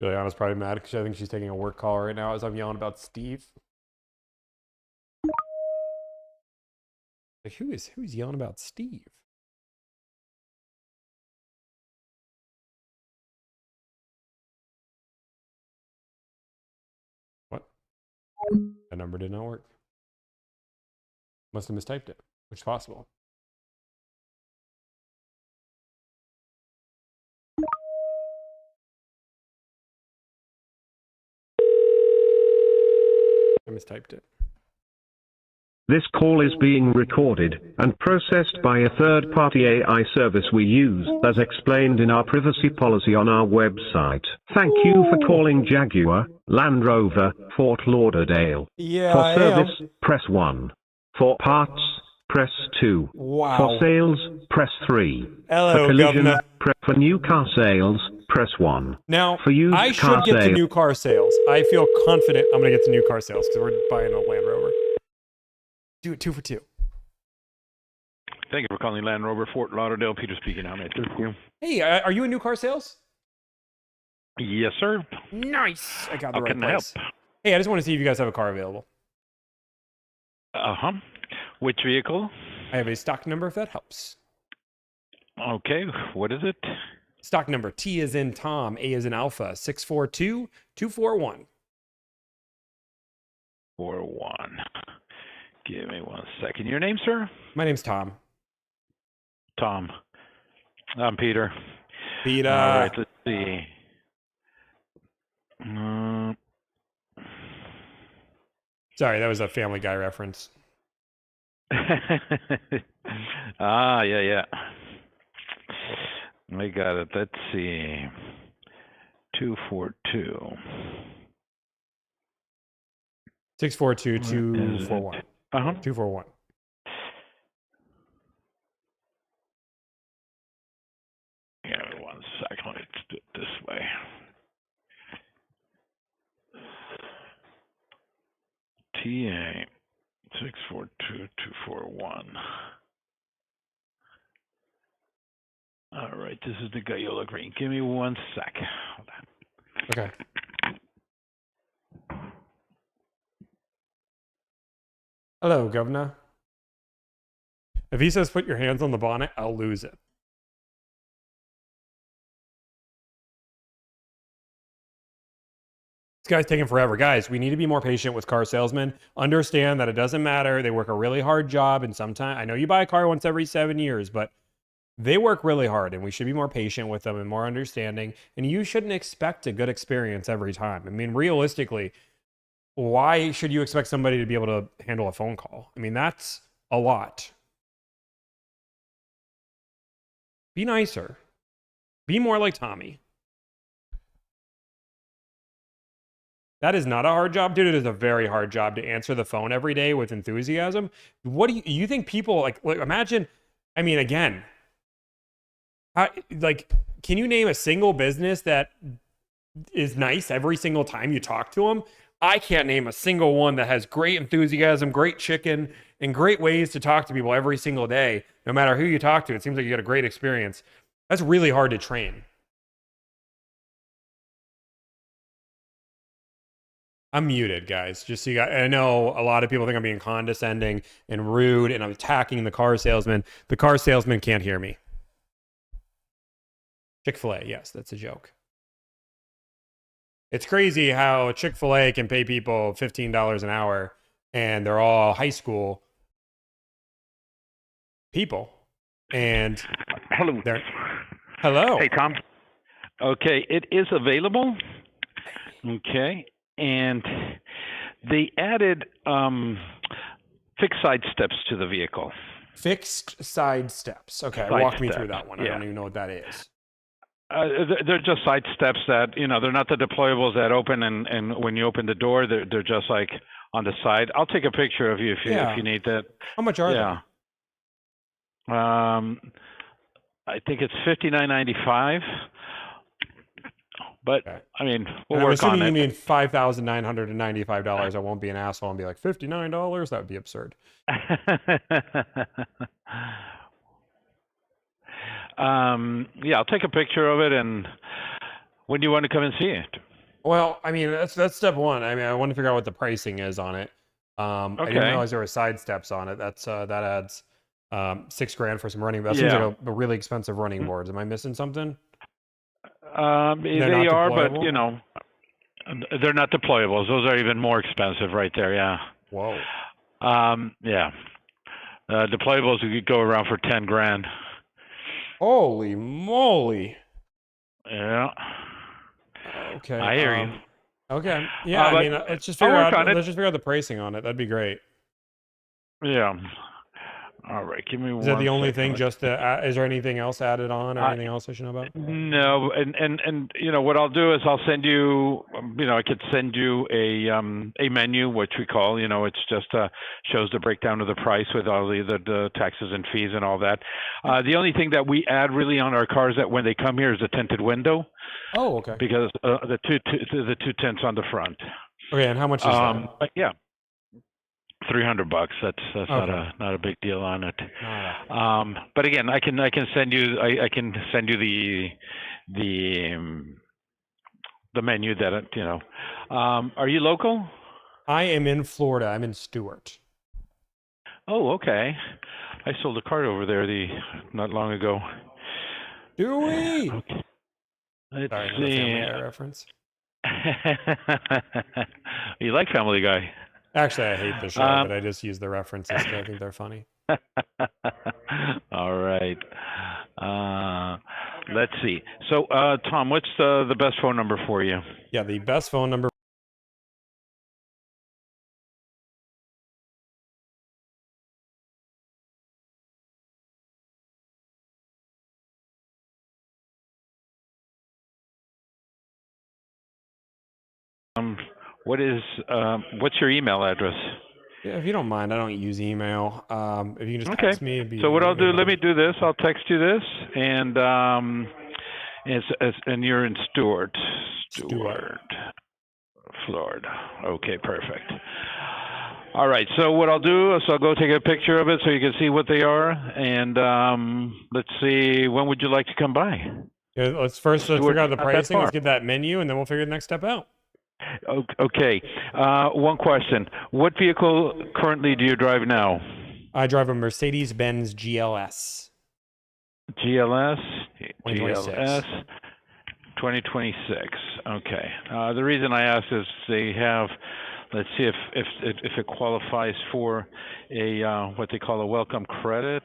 Juliana's probably mad because I think she's taking a work call right now as I'm yelling about Steve. Like, who's yelling about Steve? What? That number did not work. Must have mistyped it, which is possible. I mistyped it. This call is being recorded and processed by a third-party AI service we use, as explained in our privacy policy on our website. Thank you for calling Jaguar Land Rover, Fort Lauderdale. Yeah, For service, press 1. For parts, press 2. Wow. For sales, press 3. Hello, for collision, Governor. for new car sales, press 1. Now, for used I car should get to sales, new car sales. I feel confident I'm going to get to new car sales because we're buying a Land Rover. Do it 2 for 2. Thank you for calling Land Rover, Fort Lauderdale. Peter speaking. How may I assist you? Hey, are you in new car sales? Yes, sir. Nice. I got the How right can I place. help? Hey, I just want to see if you guys have a car available. Uh-huh. Which vehicle? I have a stock number if that helps. Okay, what is it? Stock number T is in Tom, A is in Alpha, 642241. 41. Give me 1 second. Your name, sir? My name's Tom. Tom. I'm Peter. Peter. All right, let's see. Sorry, that was a Family Guy reference. Yeah. I got it. Let's see. 242. 642241. 241. Give me 1 second. Let's do it this way. TA 642241. All right, this is the Gayola Green. Give me 1 sec. Hold on. Okay. Hello, Governor. If he says put your hands on the bonnet, I'll lose it. This guy's taking forever. Guys, we need to be more patient with car salesmen. Understand that it doesn't matter. They work a really hard job, and sometimes, I know you buy a car once every 7 years, but they work really hard, and we should be more patient with them and more understanding. And you shouldn't expect a good experience every time. I mean, realistically, why should you expect somebody to be able to handle a phone call? I mean, that's a lot. Be nicer. Be more like Tommy. That is not a hard job, dude. It is a very hard job to answer the phone every day with enthusiasm. What do you think people like imagine, I mean, again, can you name a single business that is nice every single time you talk to them? I can't name a single one that has great enthusiasm, great chicken, and great ways to talk to people every single day. No matter who you talk to, it seems like you get a great experience. That's really hard to train. I'm muted, guys. Just so you guys, I know a lot of people think I'm being condescending and rude and I'm attacking the car salesman. The car salesman can't hear me. Chick-fil-A, yes, that's a joke. It's crazy how Chick-fil-A can pay people $15 an hour and they're all high school people. And hello. Hello. Hey, Tom. Okay, it is available. Okay, and they added fixed side steps to the vehicle. Fixed side steps. Okay, Side walk me steps, through that one. I yeah. don't even know what that is. They're just side steps that, they're not the deployables that open and when you open the door, they're just like on the side. I'll take a picture of you if you need that. How much are they? I think it's $59.95. But I mean, we'll I'm work assuming on you it. mean $5,995. I won't be an asshole and be like $59. That would be absurd. Yeah, I'll take a picture of it. And when do you want to come and see it? Well, I mean, that's step one. I mean, I want to figure out what the pricing is on it. I didn't Okay. realize there were side steps on it. That adds $6,000 for some running. That seems like a really expensive running boards. Am I missing something? They are, but they're not deployables. Those are even more expensive, right there. Yeah. Whoa. Yeah. Deployables you could go around for $10,000. Holy moly. Yeah. Okay. I hear you. Okay. Yeah. I mean, let's just figure out. Let's just figure out the pricing on it. That'd be great. Yeah. All right. Give me one. Is that the only second. thing? Just is there anything else added on, or anything else I should know about? No, and what I'll do is I'll send you, I could send you a menu, which we call, it's just shows the breakdown of the price with all the taxes and fees and all that. The only thing that we add really on our cars that when they come here is a tinted window. Oh, okay. Because the two tints on the front. Okay, and how much is that? But yeah. $300. That's Okay. not a big deal on it. But again, I can send you the menu that Are you local? I am in Florida. I'm in Stuart. Oh, okay. I sold a car over there not long ago. Do we? Okay. Let's Sorry, see. Family Guy reference. You like Family Guy? Actually, I hate the show, but I just use the references because I think they're funny. All right. Let's see. So, Tom, what's the best phone number for you? Yeah, the best phone number. What's your email address? Yeah, if you don't mind, I don't use email. If you can just Okay. text me, it'd be So what I'll do, really let me do this. I'll text you this, and and you're in Stuart, Florida. Okay, perfect. All right. So what I'll do is I'll go take a picture of it so you can see what they are, and let's see. When would you like to come by? Yeah, let's figure out the not that pricing. Let's far. get that menu, and then we'll figure the next step out. Okay. One question. What vehicle currently do you drive now? I drive a Mercedes-Benz GLS. GLS? 2026. GLS 2026. Okay. The reason I ask is they have, let's see if it qualifies for a what they call a welcome credit.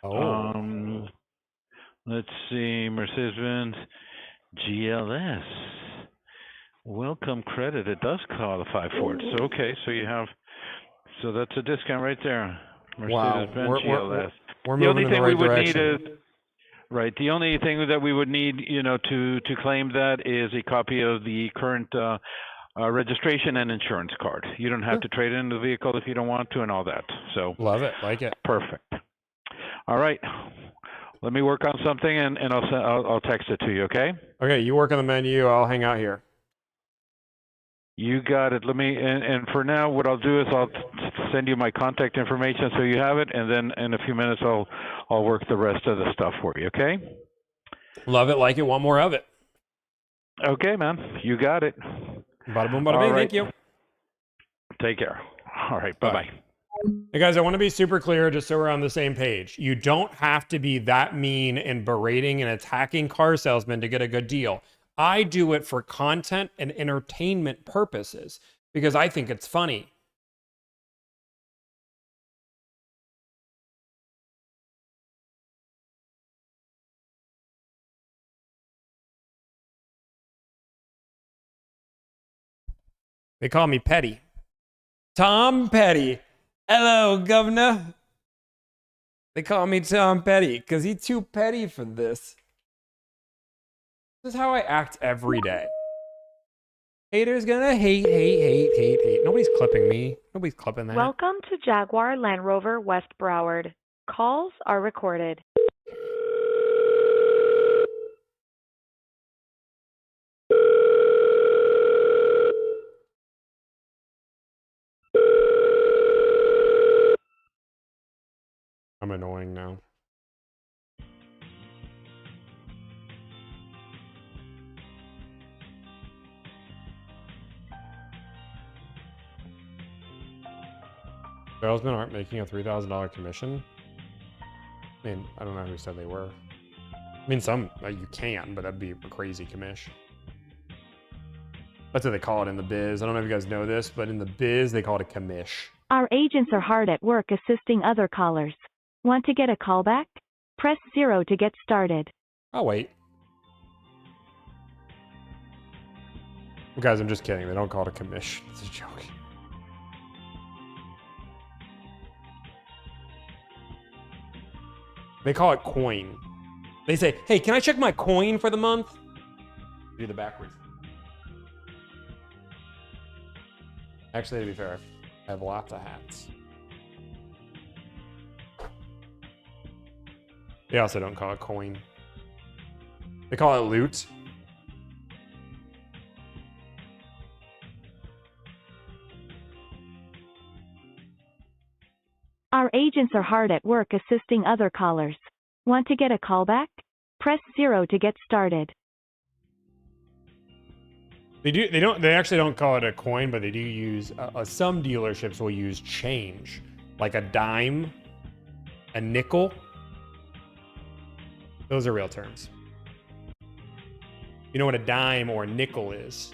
Oh. Let's see, Mercedes-Benz GLS. Welcome credit. It does qualify for it. So okay, so that's a discount right there. Wow. Mercedes-Benz We're GLS. We're The only moving in thing the we right would direction. need is right. The only thing that we would need, to claim that is a copy of the current registration and insurance card. You don't have to trade in the vehicle if you don't want to, and all that. So Love it. Like it. perfect. All right. Let me work on something, and I'll text it to you. Okay. Okay, you work on the menu. I'll hang out here. You got it. Let me, and for now, what I'll do is I'll send you my contact information so you have it, and then in a few minutes I'll work the rest of the stuff for you. Okay. Love it. Like it. Want more of it. Okay, man. You got it. Bada boom, bada All bing. right. Thank you. Take care. All right. Bye-bye. Hey guys, I want to be super clear just so we're on the same page. You don't have to be that mean and berating and attacking car salesmen to get a good deal. I do it for content and entertainment purposes because I think it's funny. They call me Petty. Tom Petty. Hello, governor. They call me Tom Petty because he's too petty for this. This is how I act every day. Haters gonna hate. Nobody's clipping me. Nobody's clipping that. Welcome to Jaguar Land Rover West Broward. Calls are recorded. I'm annoying now. Salesmen aren't making a $3,000 commission. I mean, I don't know who said they were. I mean, some you can, but that'd be a crazy commission. That's what they call it in the biz. I don't know if you guys know this, but in the biz, they call it a commish. Our agents are hard at work assisting other callers. Want to get a callback? Press 0 to get started. I'll wait. Well, guys, I'm just kidding. They don't call it a commish. It's a joke. They call it coin. They say, hey, can I check my coin for the month? Do the backwards. Actually, to be fair, I have lots of hats. They also don't call it coin. They call it loot. Our agents are hard at work assisting other callers. Want to get a callback? Press 0 to get started. They actually don't call it a coin, but they do use, some dealerships will use change. Like a dime, a nickel. Those are real terms. You know what a dime or a nickel is?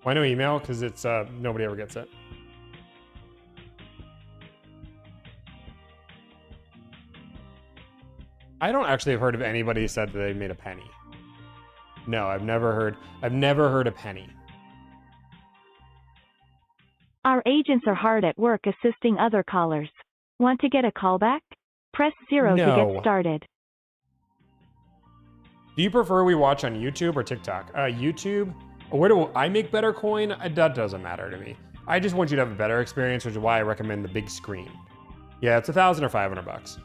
Why no email? Because it's, nobody ever gets it. I don't actually have heard of anybody who said that they made a penny. No, I've never heard a penny. Our agents are hard at work assisting other callers. Want to get a callback? Press 0 to No. get started. Do you prefer we watch on YouTube or TikTok? YouTube. Where do I make better coin? That doesn't matter to me. I just want you to have a better experience, which is why I recommend the big screen. Yeah, it's $1,000 or $500.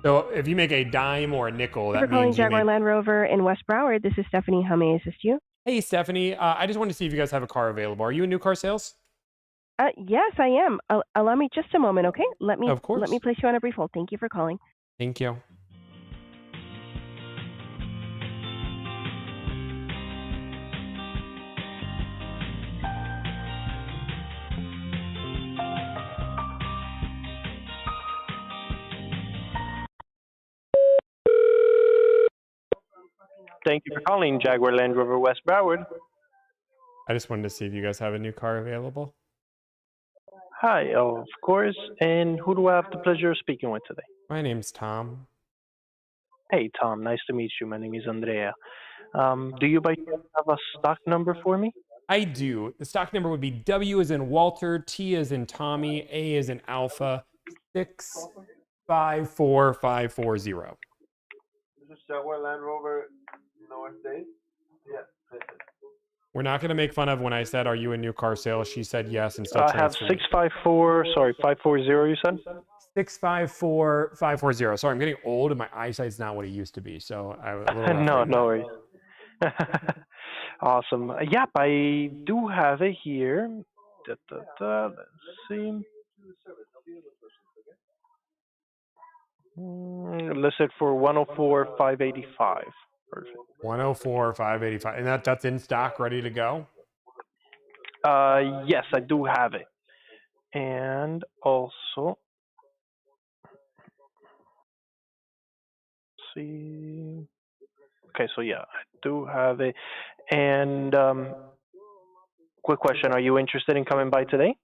So if you make a dime or a nickel, that Thank you for calling means you Jaguar make... Land Rover in West Broward. This is Stephanie. How may I assist you? Hey, Stephanie. I just wanted to see if you guys have a car available. Are you in new car sales? Yes, I am. Allow me just a moment, okay? Of course. Let me place you on a brief hold. Thank you for calling. Thank you. Thank you for calling Jaguar Land Rover West Broward. I just wanted to see if you guys have a new car available. Hi, of course. And who do I have the pleasure of speaking with today? My name's Tom. Hey, Tom. Nice to meet you. My name is Andrea. Do you by chance have a stock number for me? I do. The stock number would be W as in Walter, T as in Tommy, A as in Alpha, 654540. This is Jaguar Land Rover North Day. Yeah. We're not going to make fun of when I said, are you in new car sales? She said yes and still I have 540, you said? 654540. Sorry, I'm getting old and my eyesight's not what it used to be. So I was a little No, afraid. no worries. Awesome. Yep, I do have it here. Let's see. Listed for 104,585. Perfect. 104, 585. And that's in stock, ready to go? Yes, I do have it. And also, see. Okay, so yeah, I do have it. And quick question: are you interested in coming by today?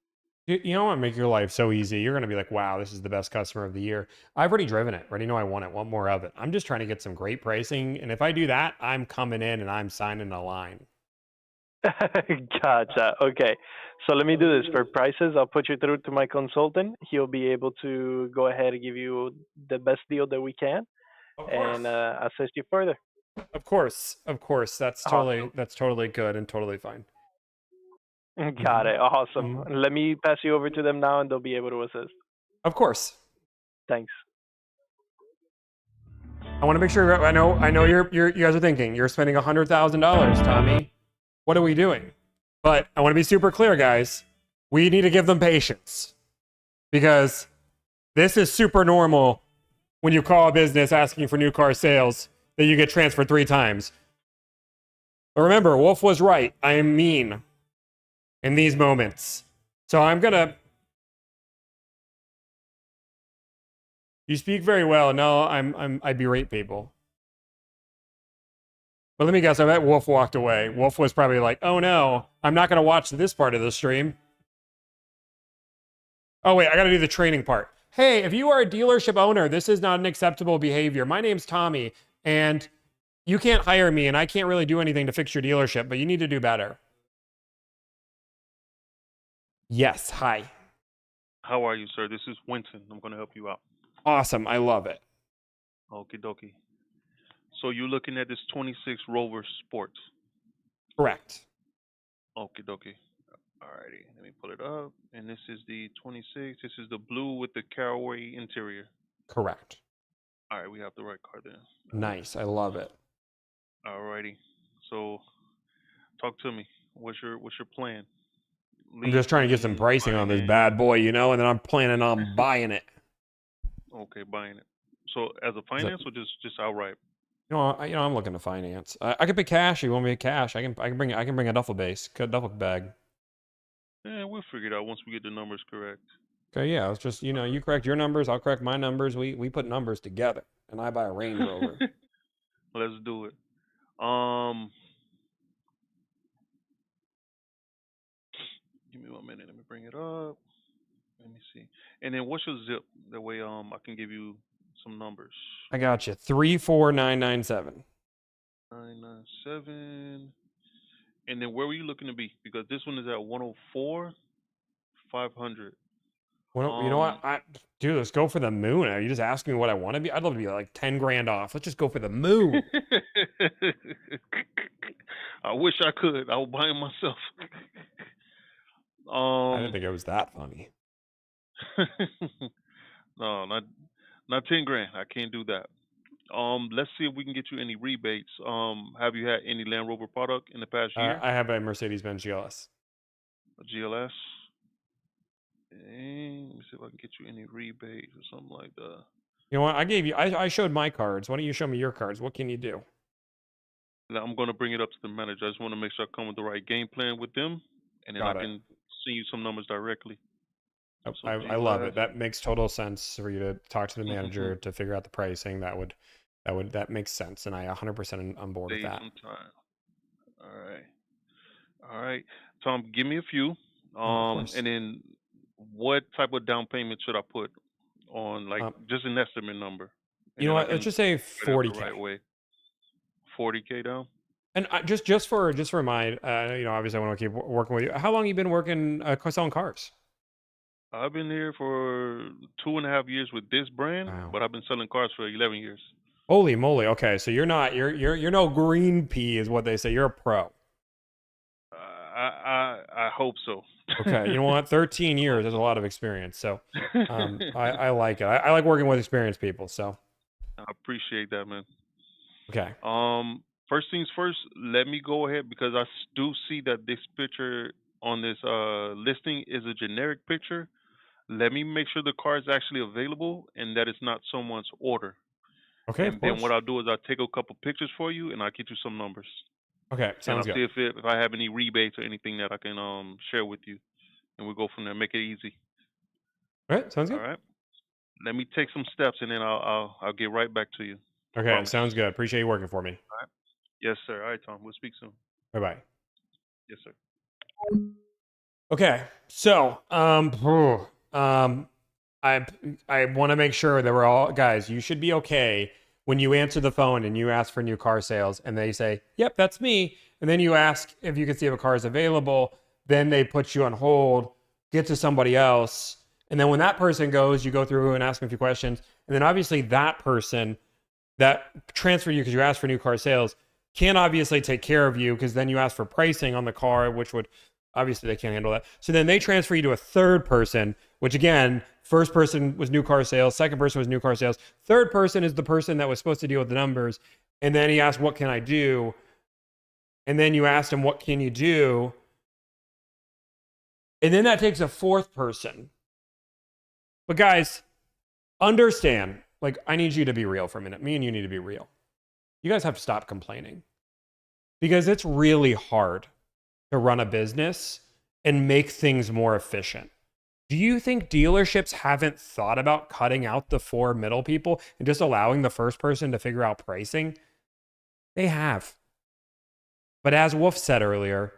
You know what? Make your life so easy. You're going to be like, wow, this is the best customer of the year. I've already driven it. Already know I want it. Want more of it. I'm just trying to get some great pricing. And if I do that, I'm coming in and I'm signing a line. Gotcha. Okay. So let me do this. For prices, I'll put you through to my consultant. He'll be able to go ahead and give you the best deal that we can and assist you further. Of course. Of course. That's totally good and totally fine. Got it. Awesome. Let me pass you over to them now and they'll be able to assist. Of course. Thanks. I want to make sure I know you guys are thinking you're spending $100,000, Tommy. What are we doing? But I want to be super clear, guys. We need to give them patience because this is super normal when you call a business asking for new car sales that you get transferred 3 times. But remember, Wolf was right. I am mean in these moments. So I'm gonna. You speak very well. No, I berate people. But let me guess, I bet Wolf walked away. Wolf was probably like, oh no, I'm not gonna watch this part of the stream. Oh wait, I gotta do the training part. Hey, if you are a dealership owner, this is not an acceptable behavior. My name's Tommy, and you can't hire me, and I can't really do anything to fix your dealership, but you need to do better. Yes, hi. How are you, sir? This is Winston. I'm going to help you out. Awesome, I love it. Okie dokie. So you're looking at this 26 Rover Sports? Correct. Okie dokie. Alrighty, let me pull it up. And this is the 26. This is the blue with the Caraway interior. Correct. Alright, we have the right car there. Nice, I love it. Alrighty. So talk to me. What's your plan? I'm just trying to get some pricing on this bad boy, you know, and then I'm planning on buying it. Okay, buying it. So as a finance or just outright? I'm looking to finance. I could pay cash. You want me to cash? I can bring a duffel bag. Yeah, we'll figure it out once we get the numbers correct. Okay, yeah. It's just you correct your numbers, I'll correct my numbers. We put numbers together, and I buy a Range Rover. Let's do it. Give me 1 minute. Let me bring it up. Let me see. And then what's your zip? That way, I can give you some numbers. I got you. 34997. 997. And then where were you looking to be? Because this one is at 104, 500. Well, you know what? Dude, let's go for the moon. You just asked me what I want to be. I'd love to be like 10 grand off. Let's just go for the moon. I wish I could. I would buy it myself. I didn't think it was that funny. No, not 10 grand. I can't do that. Let's see if we can get you any rebates. Have you had any Land Rover product in the past year? I have a Mercedes-Benz GLS. A GLS? Let me see if I can get you any rebates or something like that. You know what? I showed my cards. Why don't you show me your cards? What can you do? Now, I'm going to bring it up to the manager. I just want to make sure I come with the right game plan with them, and then I can send you some numbers directly. I love it. That makes total sense for you to talk to the manager to figure out the pricing. That makes sense, and I 100% on board with that. Some time. All right, Tom. Give me a few. And then what type of down payment should I put on? Like just an estimate number. You know what? Let's just say 40K. Right way. 40K down. And just for my, obviously I want to keep working with you. How long have you been working selling cars? I've been here for 2.5 years with this brand, but I've been selling cars for 11 years. Holy moly! Okay, so you're no green pea, is what they say. You're a pro. I hope so. Okay, you know what? 13 years is a lot of experience, so I like it. I like working with experienced people. So I appreciate that, man. Okay. First things first. Let me go ahead because I do see that this picture on this listing is a generic picture. Let me make sure the car is actually available and that it's not someone's order. Okay, And of then course. what I'll do is I'll take a couple pictures for you, and I'll get you some numbers. Okay, And sounds I'll good. see if I have any rebates or anything that I can share with you, and we'll go from there. Make it easy. All right, sounds All good. right. Let me take some steps, and then I'll get right back to you. I Okay, promise. sounds good. Appreciate you working for me. All right. Yes, sir. All right, Tom. We'll speak soon. Bye bye. Yes, sir. Okay, so I want to make sure that we're all guys. You should be okay when you answer the phone and you ask for new car sales, and they say, "Yep, that's me," and then you ask if you can see if a car is available. Then they put you on hold, get to somebody else, and then when that person goes, you go through and ask them a few questions, and then obviously that person that transferred you because you asked for new car sales can't obviously take care of you because then you ask for pricing on the car, which would obviously they can't handle that. So then they transfer you to a third person, which again, first person was new car sales, second person was new car sales, third person is the person that was supposed to deal with the numbers. And then he asked, "What can I do?" And then you asked him, "What can you do?" And then that takes a fourth person. But guys, understand, like, I need you to be real for a minute. Me and you need to be real. You guys have to stop complaining because it's really hard to run a business and make things more efficient. Do you think dealerships haven't thought about cutting out the 4 middle people and just allowing the first person to figure out pricing? They have. But as Wolf said earlier,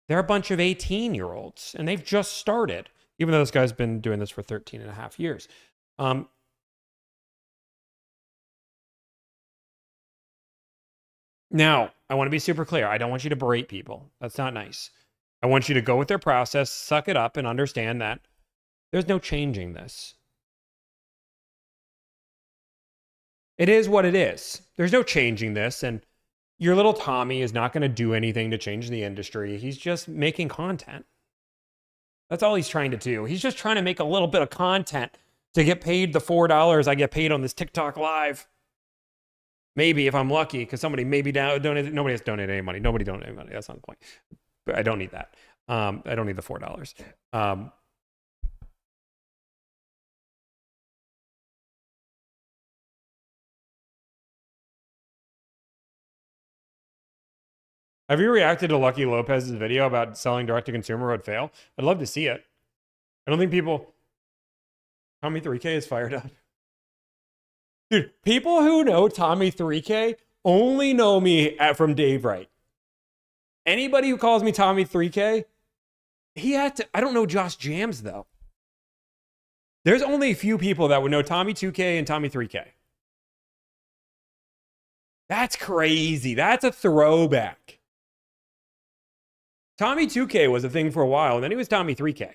they're a bunch of 18-year-olds and they've just started, even though this guy's been doing this for 13 and a half years. Now, I want to be super clear. I don't want you to berate people. That's not nice. I want you to go with their process, suck it up, and understand that there's no changing this. It is what it is. There's no changing this. And your little Tommy is not going to do anything to change the industry. He's just making content. That's all he's trying to do. He's just trying to make a little bit of content to get paid the $4 I get paid on this TikTok live. Maybe if I'm lucky, because somebody maybe donated. Nobody has donated any money. Nobody donated any money. That's not the point. But I don't need that. I don't need the $4. Have you reacted to Lucky Lopez's video about selling direct to consumer would fail? I'd love to see it. I don't think people. Tommy 3K is fired up. Dude, people who know Tommy 3K only know me from Dave Wright. Anybody who calls me Tommy 3K, he had to. I don't know Josh Jams though. There's only a few people that would know Tommy 2K and Tommy 3K. That's crazy. That's a throwback. Tommy 2K was a thing for a while, and then he was Tommy 3K.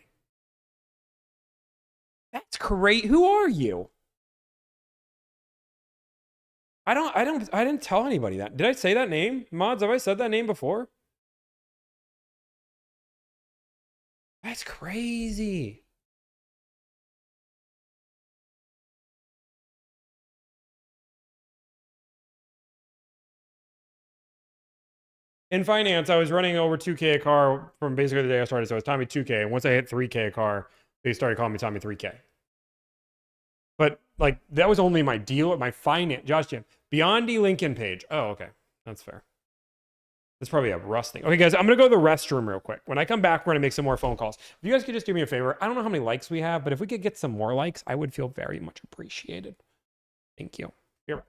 That's great. Who are you? I didn't tell anybody that. Did I say that name? Mods, have I said that name before? That's crazy. In finance, I was running over 2K a car from basically the day I started. So it was Tommy 2K. And once I hit 3K a car, they started calling me Tommy 3K. But like that was only my dealer, my finance, Josh Jam. Beyond the Lincoln page. Oh, okay. That's fair. That's probably a Russ thing. Okay, guys, I'm going to go to the restroom real quick. When I come back, we're going to make some more phone calls. If you guys could just do me a favor, I don't know how many likes we have, but if we could get some more likes, I would feel very much appreciated. Thank you. Here.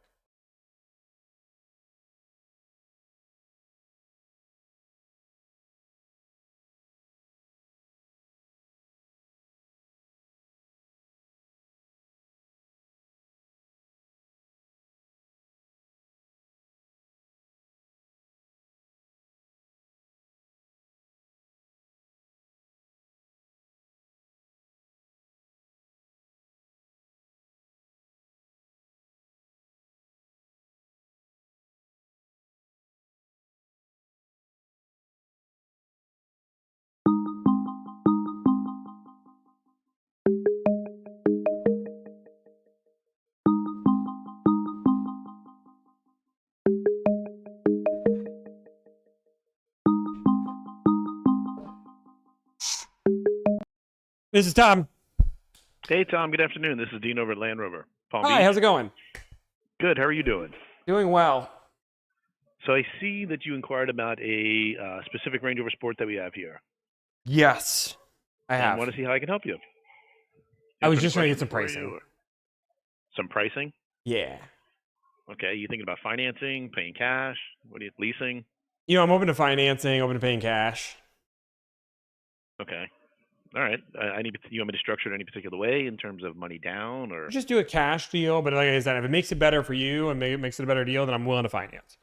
This is Tom. Hey, Tom. Good afternoon. This is Dean over at Land Rover. Palm Hi, Beach. how's it going? Good. How are you doing? Doing well. So I see that you inquired about a specific Range Rover Sport that we have here. Yes, I have. I want to see how I can help you. I was just trying to get some pricing. Some pricing? Yeah. Okay. You thinking about financing, paying cash? What are you leasing? You know, I'm open to financing, open to paying cash. Okay. All right. You want me to structure it any particular way in terms of money down or? Just do a cash deal, but like I said, if it makes it better for you and it makes it a better deal, then I'm willing to finance.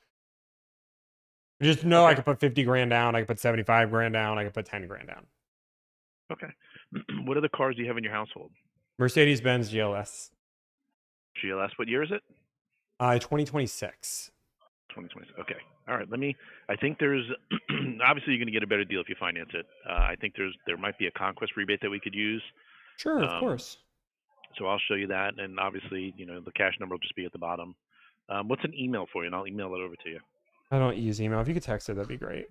Just know I could put 50 grand down, I could put 75 grand down, I could put 10 grand down. Okay. What other cars do you have in your household? Mercedes-Benz GLS. GLS, what year is it? 2026. 2020. Okay. All right. I think there's, obviously you're going to get a better deal if you finance it. I think there might be a conquest rebate that we could use. Sure, of course. So I'll show you that. And obviously, the cash number will just be at the bottom. What's an email for you? And I'll email it over to you. I don't use email. If you could text it, that'd be great.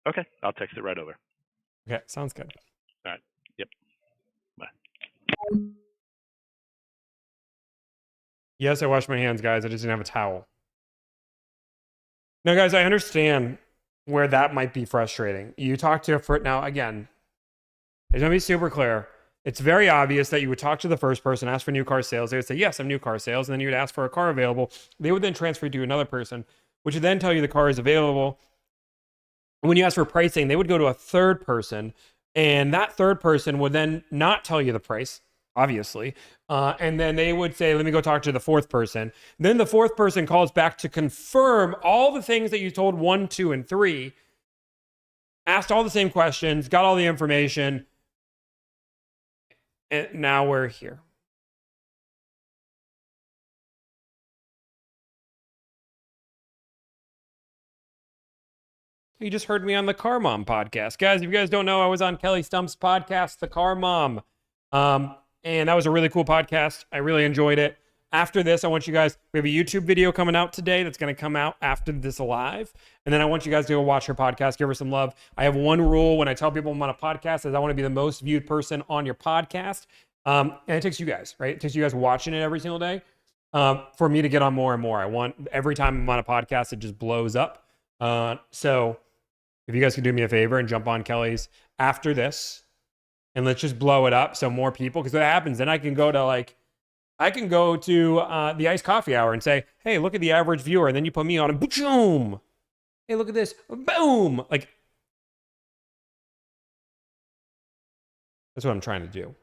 Okay. I'll text it right over. Okay. Sounds good. All right. Yep. Bye. Yes, I washed my hands, guys. I just didn't have a towel. Now, guys, I understand where that might be frustrating. You talk to now, again, it's going to be super clear. It's very obvious that you would talk to the first person, ask for new car sales. They would say, yes, I'm new car sales. And then you would ask for a car available. They would then transfer you to another person, which would then tell you the car is available. And when you ask for pricing, they would go to a third person. And that third person would then not tell you the price, obviously. And then they would say, let me go talk to the fourth person. Then the fourth person calls back to confirm all the things that you told 1, 2, and 3, asked all the same questions, got all the information. And now we're here. You just heard me on the Car Mom podcast. Guys, if you guys don't know, I was on Kelly Stump's podcast, The Car Mom. And that was a really cool podcast. I really enjoyed it. After this, I want you guys, we have a YouTube video coming out today that's going to come out after this live. And then I want you guys to go watch her podcast, give her some love. I have one rule when I tell people I'm on a podcast is I want to be the most viewed person on your podcast. And it takes you guys, right? It takes you guys watching it every single day for me to get on more and more. I want every time I'm on a podcast, it just blows up. So if you guys can do me a favor and jump on Kelly's after this, and let's just blow it up so more people, because what happens, then I can go to the Iced Coffee Hour and say, hey, look at the average viewer. And then you put me on and boom. Hey, look at this. Boom. Like, that's what I'm trying to do.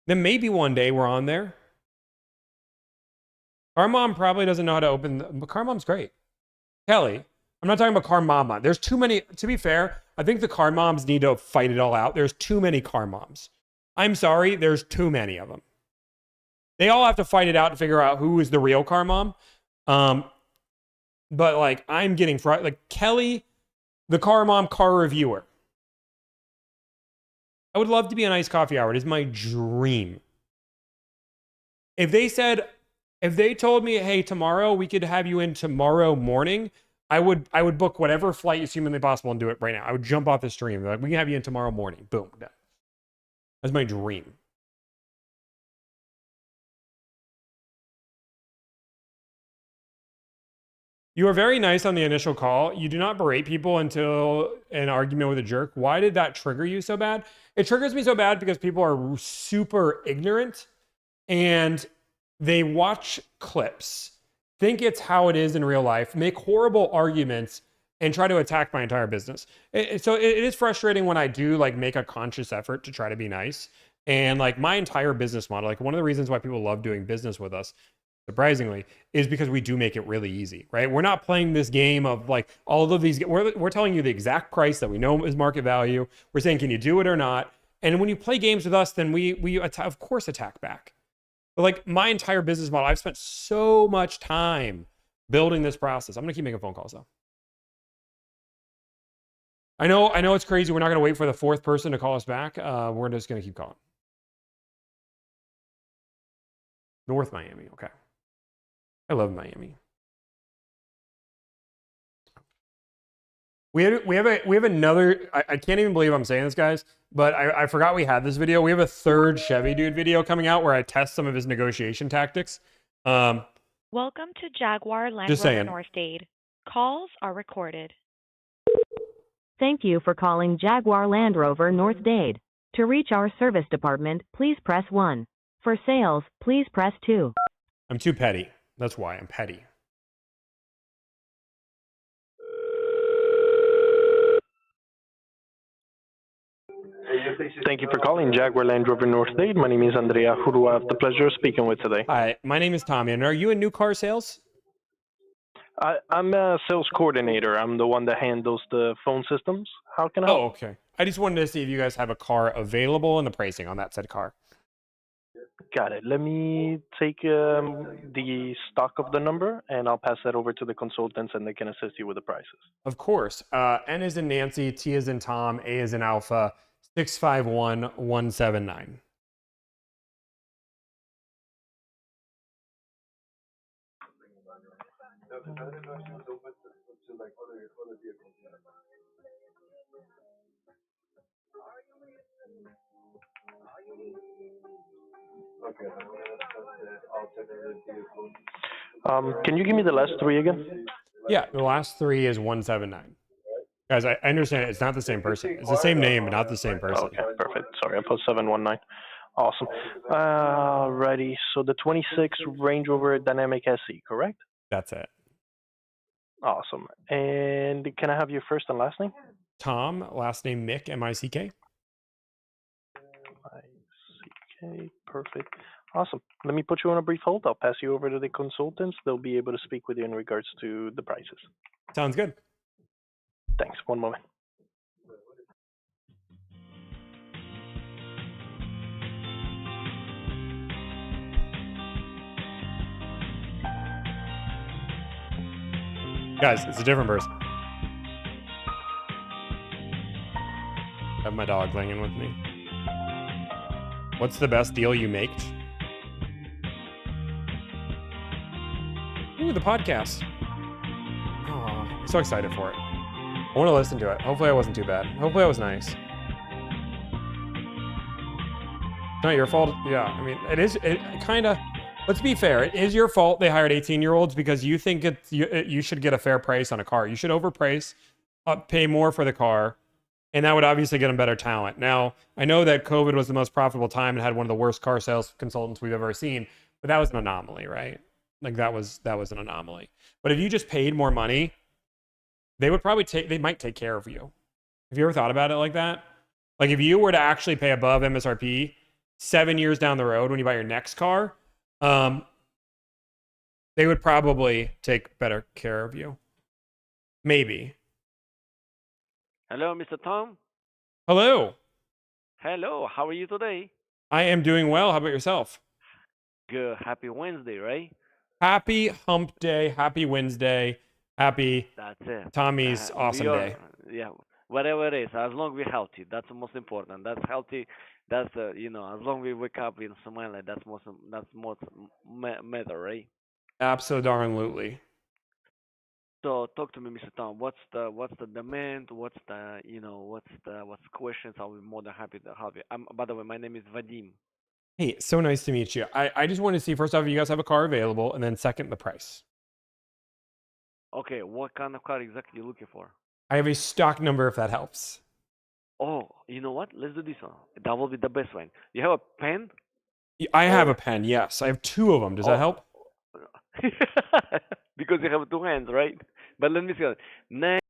Then maybe one day we're on there. Car Mom probably doesn't know how to open, but Car Mom's great. Kelly, I'm not talking about Car Mama. There's too many, to be fair, I think the Car Moms need to fight it all out. There's too many Car Moms. I'm sorry, there's too many of them. They all have to fight it out to figure out who is the real Car Mom. But like, I'm getting like Kelly, the Car Mom car reviewer. I would love to be an Iced Coffee Hour. It is my dream. If they told me, hey, tomorrow we could have you in tomorrow morning, I would book whatever flight is humanly possible and do it right now. I would jump off the stream. Like, we can have you in tomorrow morning. Boom. Done. That's my dream. You are very nice on the initial call. You do not berate people until an argument with a jerk. Why did that trigger you so bad? It triggers me so bad because people are super ignorant and they watch clips, think it's how it is in real life, make horrible arguments, and try to attack my entire business. So it is frustrating when I do like make a conscious effort to try to be nice. And like my entire business model, like one of the reasons why people love doing business with us, surprisingly, is because we do make it really easy, right? We're not playing this game of like all of these, we're telling you the exact price that we know is market value. We're saying, can you do it or not? And when you play games with us, then we of course attack back. But like my entire business model, I've spent so much time building this process. I'm gonna keep making phone calls though. I know it's crazy. We're not gonna wait for the fourth person to call us back. We're just gonna keep calling. North Miami, okay. I love Miami. We have another, I can't even believe I'm saying this, guys, but I forgot we had this video. We have a third Chevy dude video coming out where I test some of his negotiation tactics. Welcome to Jaguar Land Just Rover saying. North Dade. Calls are recorded. Thank you for calling Jaguar Land Rover North Dade. To reach our service department, please press 1. For sales, please press 2. I'm too petty. That's why I'm petty. Thank you for calling Jaguar Land Rover North Dade. My name is Andrea. Who do I have the pleasure of speaking with today? Hi, my name is Tommy, and are you in new car sales? I'm a sales coordinator. I'm the one that handles the phone systems. How can I help? Oh, okay. I just wanted to see if you guys have a car available and the pricing on that said car. Got it. Let me take the stock of the number, and I'll pass that over to the consultants, and they can assist you with the prices. Of course. N is in Nancy, T is in Tom, A is in Alpha, 651179. Can you give me the last three again? Yeah, the last 3 is 179. Guys, I understand it's not the same person. It's the same name, but not the same person. Okay, perfect. Sorry, I put 719. Awesome. Righty. So the 26 Range Rover Dynamic SE, correct? That's it. Awesome. And can I have your first and last name? Tom, last name Mick, M-I-C-K. Okay, perfect. Awesome. Let me put you on a brief hold. I'll pass you over to the consultants. They'll be able to speak with you in regards to the prices. Sounds good. Thanks. One moment. Guys, it's a different person. I have my dog hanging with me. What's the best deal you make? Ooh, the podcast. Oh, I'm so excited for it. I want to listen to it. Hopefully I wasn't too bad. Hopefully I was nice. It's not your fault. Yeah, I mean, it kind of, let's be fair. It is your fault they hired 18-year-olds because you think you should get a fair price on a car. You should overprice, pay more for the car, and that would obviously get them better talent. Now, I know that COVID was the most profitable time and had one of the worst car sales consultants we've ever seen, but that was an anomaly, right? Like that was an anomaly. But if you just paid more money, they might take care of you. Have you ever thought about it like that? Like if you were to actually pay above MSRP 7 years down the road when you buy your next car, they would probably take better care of you. Maybe. Hello, Mr. Tom. Hello. Hello, how are you today? I am doing well. How about yourself? Good. Happy Wednesday, right? Happy hump day. Happy Wednesday. Happy That's it. Tommy's awesome day. Yeah, whatever it is, as long as we're healthy, that's the most important. That's healthy. That's as long as we wake up in Somalia, that's most matter, right? Absolutely. So talk to me, Mr. Tom. What's the demand? What's the questions? I'll be more than happy to help you. By the way, my name is Vadim. Hey, so nice to meet you. I just want to see, first off, if you guys have a car available, and then second, the price. Okay, what kind of car exactly you looking for? I have a stock number if that helps. Oh, you know what? Let's do this one. That will be the best one. You have a pen? I have a pen, yes. I have 2 of them. Does that help? Because you have 2 hands, right? But let me see. Next.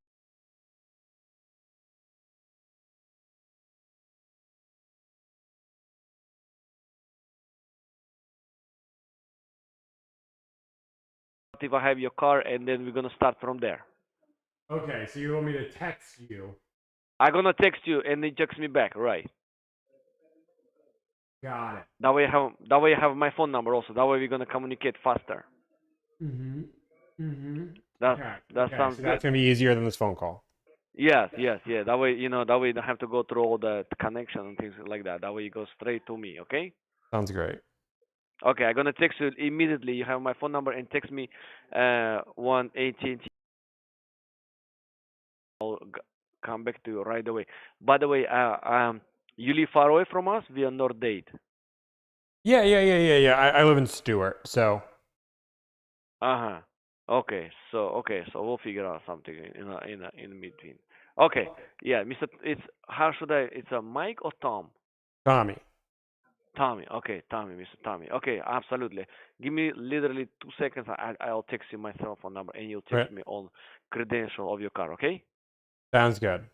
If I have your car, and then we're gonna start from there. Okay, so you want me to text you? I'm gonna text you, and then text me back, right? Got it. That way you have my phone number also. That way we're gonna communicate faster. Mm-hmm. Mm-hmm. That Okay. sounds So good. that's gonna be easier than this phone call. Yes. That way you don't have to go through all the connection and things like that. That way you go straight to me, okay? Sounds great. Okay, I'm gonna text you immediately. You have my phone number, and text me 1-18. I'll come back to you right away. By the way, you live far away from us? We are North Dade. Yeah. I live in Stewart, so Uh-huh. Okay, so we'll figure out something in between. Okay. Yeah, Mr. It's how should I? It's a Mike or Tom? Tommy. Tommy. Okay, Tommy, Mr. Tommy. Okay, absolutely. Give me literally 2 seconds. I'll text you my cell phone number and you'll text Right. me all credential of your car. Okay? Sounds good.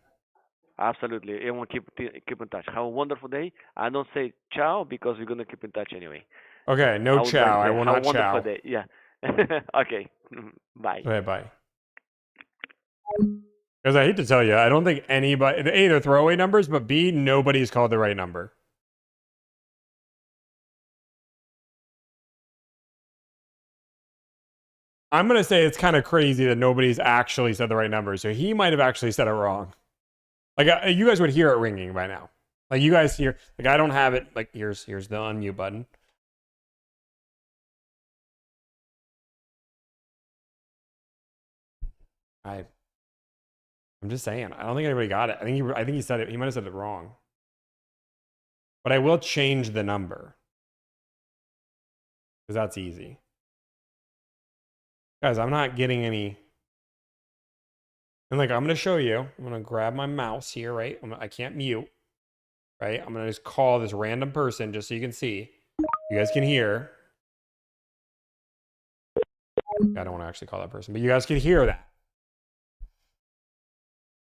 Absolutely. Everyone keep in touch. Have a wonderful day. I don't say ciao because we're gonna keep in touch anyway. Okay, no I would like chow. to I say will have not a wonderful chow. day. Yeah. Okay. Bye. Okay, bye. Because I hate to tell you, I don't think anybody, A, they're throwaway numbers, but B, nobody's called the right number. I'm going to say it's kind of crazy that nobody's actually said the right number. So he might have actually said it wrong. Like, you guys would hear it ringing by now. Like, you guys hear, like, I don't have it. Like, here's the unmute button. I'm just saying. I don't think anybody got it. I think he said it. He might have said it wrong. But I will change the number. Because that's easy. Guys, I'm not getting any. And like, I'm going to show you. I'm going to grab my mouse here, right? I can't mute. Right? I'm going to just call this random person just so you can see. You guys can hear. I don't want to actually call that person, but you guys can hear that.